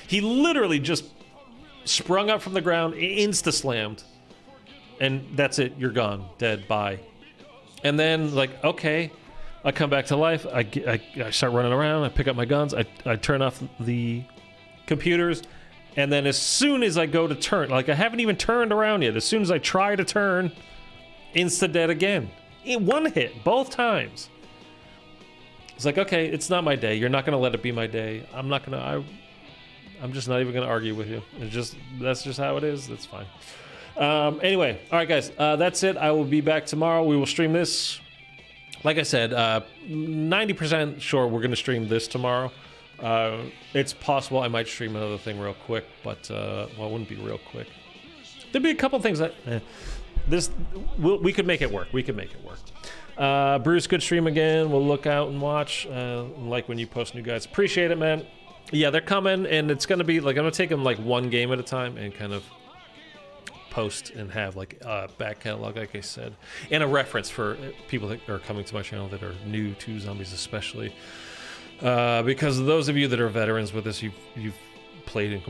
He literally just sprung up from the ground, insta-slammed, and that's it. You're gone, dead, bye. And then, like, okay, I come back to life. I start running around. I pick up my guns. I turn off the computers, and then as soon as I go to turn, like I haven't even turned around yet, as soon as I try to turn, insta-dead again. In one hit, both times. It's like, okay, it's not my day. You're not going to let it be my day. I'm just not even going to argue with you. That's just how it is. That's fine. Anyway, all right, guys, that's it. I will be back tomorrow. We will stream this. Like I said, 90% sure we're going to stream this tomorrow. It's possible I might stream another thing real quick, but well, it wouldn't be real quick. There'd be a couple things that we could make it work. We could make it work. Bruce, good stream again. We'll look out and watch. Like when you post new guys. Appreciate it, man. Yeah, they're coming, and it's gonna be like I'm gonna take them like one game at a time and kind of post and have like a back catalog, like I said, and a reference for people that are coming to my channel that are new to zombies, especially because those of you that are veterans with this, you've played in